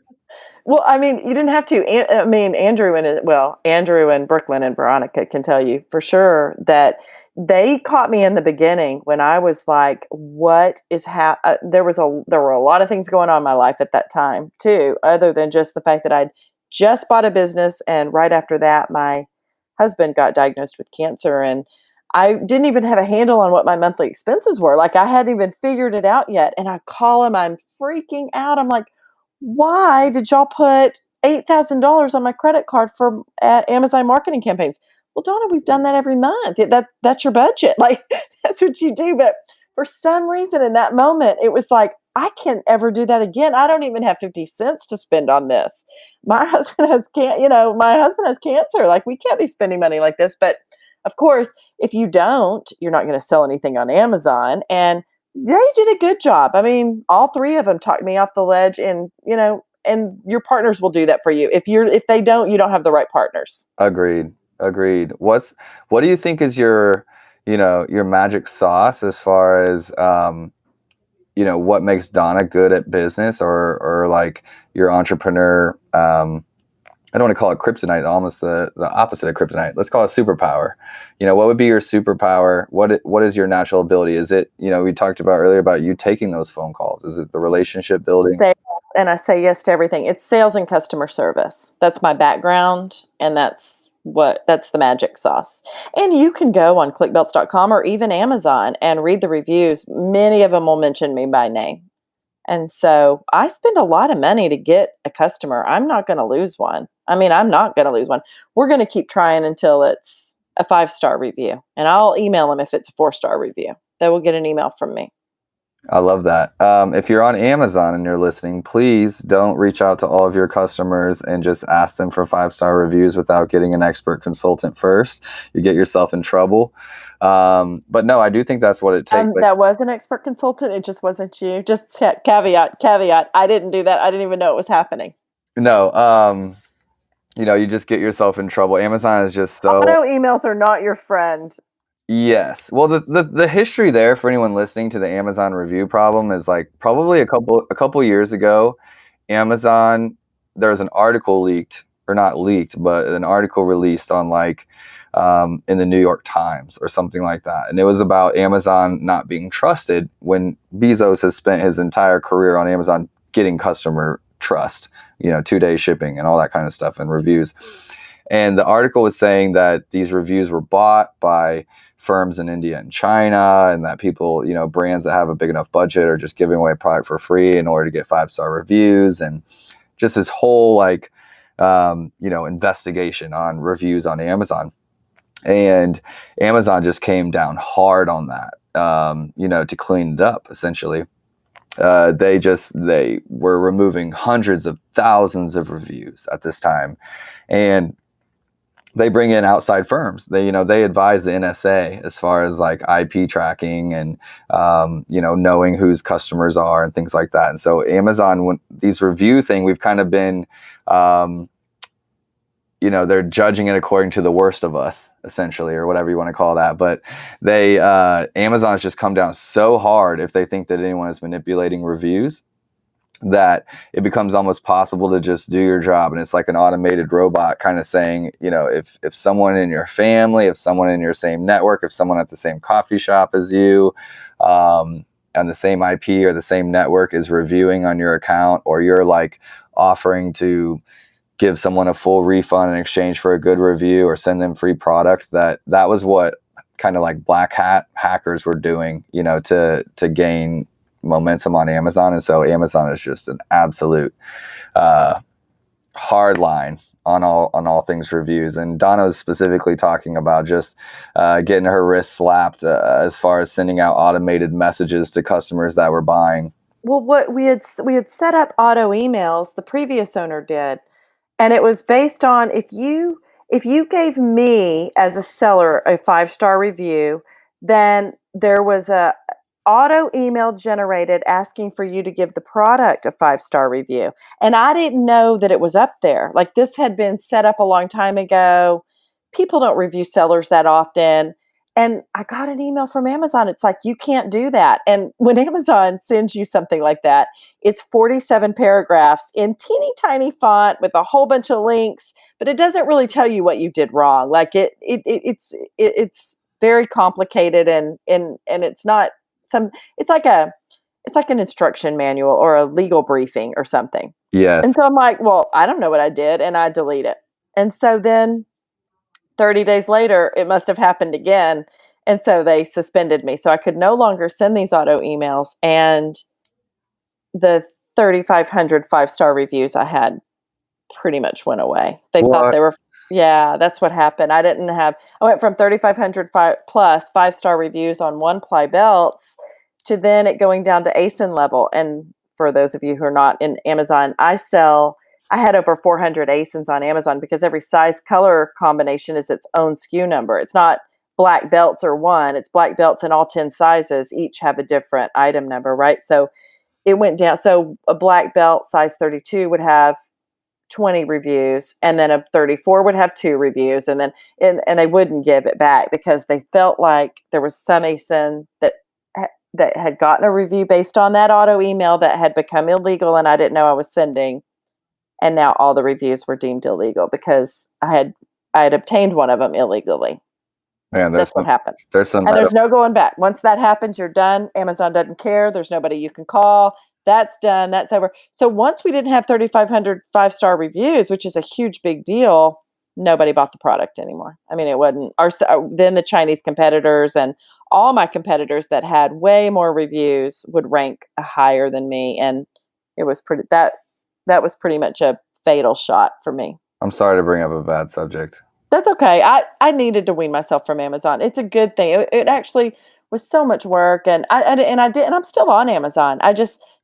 Well, I mean, you didn't have to. I mean, Andrew and Brooklyn and Veronica can tell you for sure that they caught me in the beginning when I was like, "What is there were a lot of things going on in my life at that time too, other than just the fact that I'd just bought a business, and right after that, my husband got diagnosed with cancer, and I didn't even have a handle on what my monthly expenses were. Like I hadn't even figured it out yet. And I call him, I'm freaking out. I'm like, why did y'all put $8,000 on my credit card for Amazon marketing campaigns? Well, Donna, we've done that every month. That's your budget. Like that's what you do. But for some reason in that moment, it was like, I can't ever do that again. I don't even have 50 cents to spend on this. My husband has cancer. Like we can't be spending money like this. But of course, if you don't, you're not going to sell anything on Amazon. And they did a good job. I mean, all three of them talked me off the ledge, and your partners will do that for you. If they don't, you don't have the right partners. Agreed. Agreed. What do you think is your magic sauce as far as what makes Donna good at business or like your entrepreneur I don't want to call it kryptonite, almost the opposite of kryptonite. Let's call it superpower. What would be your superpower? What is your natural ability? Is it, we talked about earlier about you taking those phone calls. Is it the relationship building? Sales, and I say yes to everything. It's sales and customer service. That's my background, and that's the magic sauce. And you can go on clickbelts.com or even Amazon and read the reviews. Many of them will mention me by name. And so I spend a lot of money to get a customer. I'm not going to lose one. I mean, I'm not going to lose one. We're going to keep trying until it's a 5-star review. And I'll email them if it's a 4-star review. They will get an email from me. I love that. If you're on Amazon and you're listening, please don't reach out to all of your customers and just ask them for 5-star reviews without getting an expert consultant first. You get yourself in trouble. But no, I do think that's what it takes. That was an expert consultant. It just wasn't you. Just caveat. I didn't do that. I didn't even know it was happening. No, you just get yourself in trouble. Amazon is just so. Auto emails are not your friend. Yes. Well, the history there for anyone listening to the Amazon review problem is like probably a couple years ago, Amazon, there was an article leaked, or not leaked, but an article released on in the New York Times or something like that. And it was about Amazon not being trusted when Bezos has spent his entire career on Amazon getting customer trust, 2-day shipping and all that kind of stuff and reviews. And the article was saying that these reviews were bought by firms in India and China, and that people, brands that have a big enough budget are just giving away product for free in order to get 5-star reviews, and just this whole investigation on reviews on Amazon. And Amazon just came down hard on that, to clean it up, essentially. They were removing hundreds of thousands of reviews at this time, and they bring in outside firms. They advise the NSA as far as like IP tracking and, knowing whose customers are and things like that. And so Amazon, when these review thing, we've kind of been, they're judging it according to the worst of us, essentially, or whatever you want to call that. But Amazon's just come down so hard if they think that anyone is manipulating reviews, that it becomes almost possible to just do your job. And it's like an automated robot kind of saying, if someone in your family, if someone in your same network, if someone at the same coffee shop as you, on the same IP or the same network is reviewing on your account, or you're like offering to give someone a full refund in exchange for a good review or send them free product, that was what kind of like black hat hackers were doing, to gain momentum on Amazon. And so Amazon is just an absolute hard line on all things reviews. And Donna was specifically talking about just getting her wrist slapped as far as sending out automated messages to customers that were buying. Well, what we had set up auto emails, the previous owner did, and it was based on if you gave me as a seller a 5-star review, then there was a auto email generated asking for you to give the product a 5-star review. And I didn't know that it was up there. Like, this had been set up a long time ago. People don't review sellers that often. And I got an email from Amazon. It's like, you can't do that. And when Amazon sends you something like that, it's 47 paragraphs in teeny tiny font with a whole bunch of links, but it doesn't really tell you what you did wrong. Like, it's very complicated, and it's not it's like an instruction manual or a legal briefing or something. Yes. And so I'm like, well, I don't know what I did, and I delete it. And so then 30 days later, it must have happened again. And so they suspended me. So I could no longer send these auto emails. And the 3,500 5-star reviews I had pretty much went away. They thought they were, yeah, that's what happened. I went from 3,500 plus 5-star reviews on one-ply belts to then it going down to ASIN level. And for those of you who are not in Amazon, I had over 400 ASINs on Amazon because every size color combination is its own SKU number. It's not black belts or one, it's black belts in all 10 sizes. Each have a different item number, right? So it went down. So a black belt size 32 would have 20 reviews, and then a 34 would have 2 reviews, and then and they wouldn't give it back because they felt like there was some ASIN that had gotten a review based on that auto email that had become illegal, and I didn't know I was sending. And now all the reviews were deemed illegal because I had obtained one of them illegally. Man, that's what happened. There's no going back. Once that happens, you're done. Amazon doesn't care. There's nobody you can call. That's done. That's over. So once we didn't have 3,500 5-star reviews, which is a huge big deal, nobody bought the product anymore. I mean, it wasn't then the Chinese competitors and all my competitors that had way more reviews would rank higher than me, and it was that was pretty much a fatal shot for me. I'm sorry to bring up a bad subject. That's okay. I needed to wean myself from Amazon. It's a good thing. It actually was so much work, and I'm still on Amazon.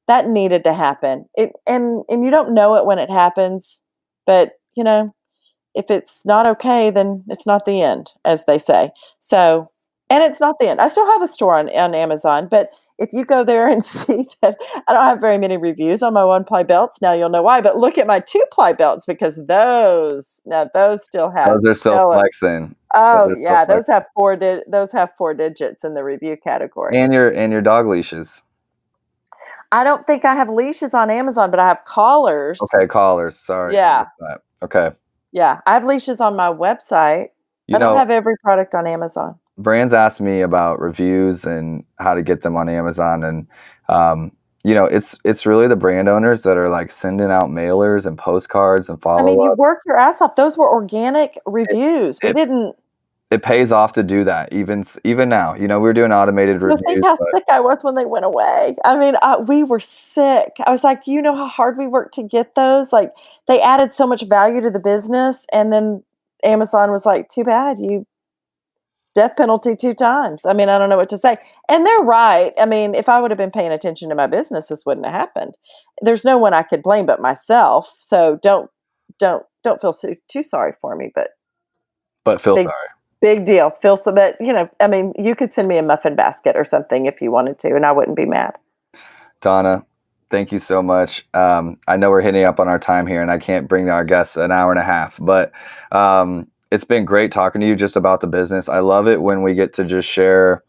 That needed to happen. And you don't know it when it happens, but if it's not okay, then it's not the end, as they say. So, and it's not the end. I still have a store on Amazon, but if you go there and see that I don't have very many reviews on my 1-ply belts, now you'll know why. But look at my 2-ply belts, because those still have. Those are still flexing. Oh yeah, those have 4 digits in the review category. And your dog leashes. I don't think I have leashes on Amazon, but I have collars. Okay, collars. Sorry. Yeah. Okay. Yeah, I have leashes on my website. I don't have every product on Amazon. Brands ask me about reviews and how to get them on Amazon, and it's really the brand owners that are like sending out mailers and postcards and follow-up. I mean, you work your ass off. Those were organic reviews. It pays off to do that. Even now, we're doing automated reviews. Think how sick I was when they went away. I mean, we were sick. I was like, how hard we worked to get those. Like, they added so much value to the business, and then Amazon was like, too bad, you death penalty 2 times. I mean, I don't know what to say. And they're right. I mean, if I would have been paying attention to my business, this wouldn't have happened. There's no one I could blame but myself. So don't feel too sorry for me, but feel sorry. Big deal. Feel so that, I mean, you could send me a muffin basket or something if you wanted to, and I wouldn't be mad. Donna, thank you so much. I know we're hitting up on our time here, and I can't bring our guests an hour and a half, but it's been great talking to you just about the business. I love it when we get to just share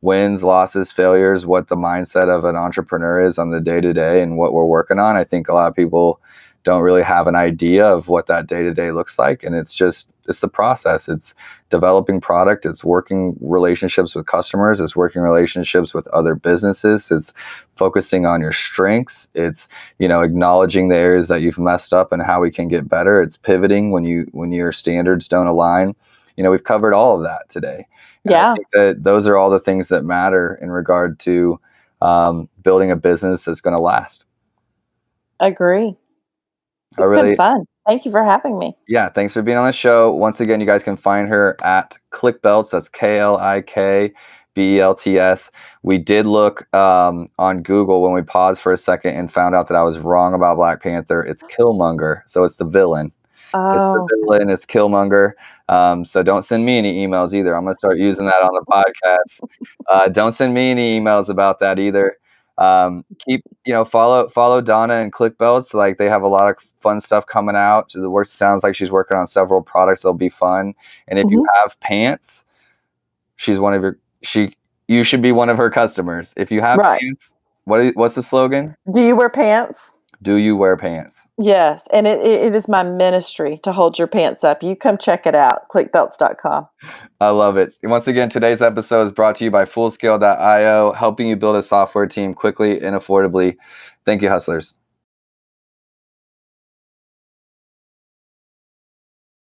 wins, losses, failures, what the mindset of an entrepreneur is on the day-to-day and what we're working on. I think a lot of people don't really have an idea of what that day-to-day looks like. And it's the process. It's developing product. It's working relationships with customers. It's working relationships with other businesses. It's focusing on your strengths. It's, acknowledging the areas that you've messed up and how we can get better. It's pivoting when your standards don't align. We've covered all of that today. And yeah. I think that those are all the things that matter in regard to building a business that's going to last. Agree. It's been fun. Thank you for having me. Yeah, thanks for being on the show. Once again, you guys can find her at Klik Belts. That's KlikBelts. We did look on Google when we paused for a second and found out that I was wrong about Black Panther. It's Killmonger, so it's the villain. It's the Oh, villain. It's Killmonger. So don't send me any emails either. I'm gonna start using that on the podcast. Don't send me any emails about that either. Follow Donna and Klik Belts. Like, they have a lot of fun stuff coming out. The work sounds like she's working on several products that'll be fun. And if you have pants, she's one of your you should be one of her customers. If you have right. pants, what's the slogan? Do you wear pants? Do you wear pants? Yes, and it is my ministry to hold your pants up. You come check it out, klikbelts.com. I love it. Once again, today's episode is brought to you by Fullscale.io, helping you build a software team quickly and affordably. Thank you, hustlers.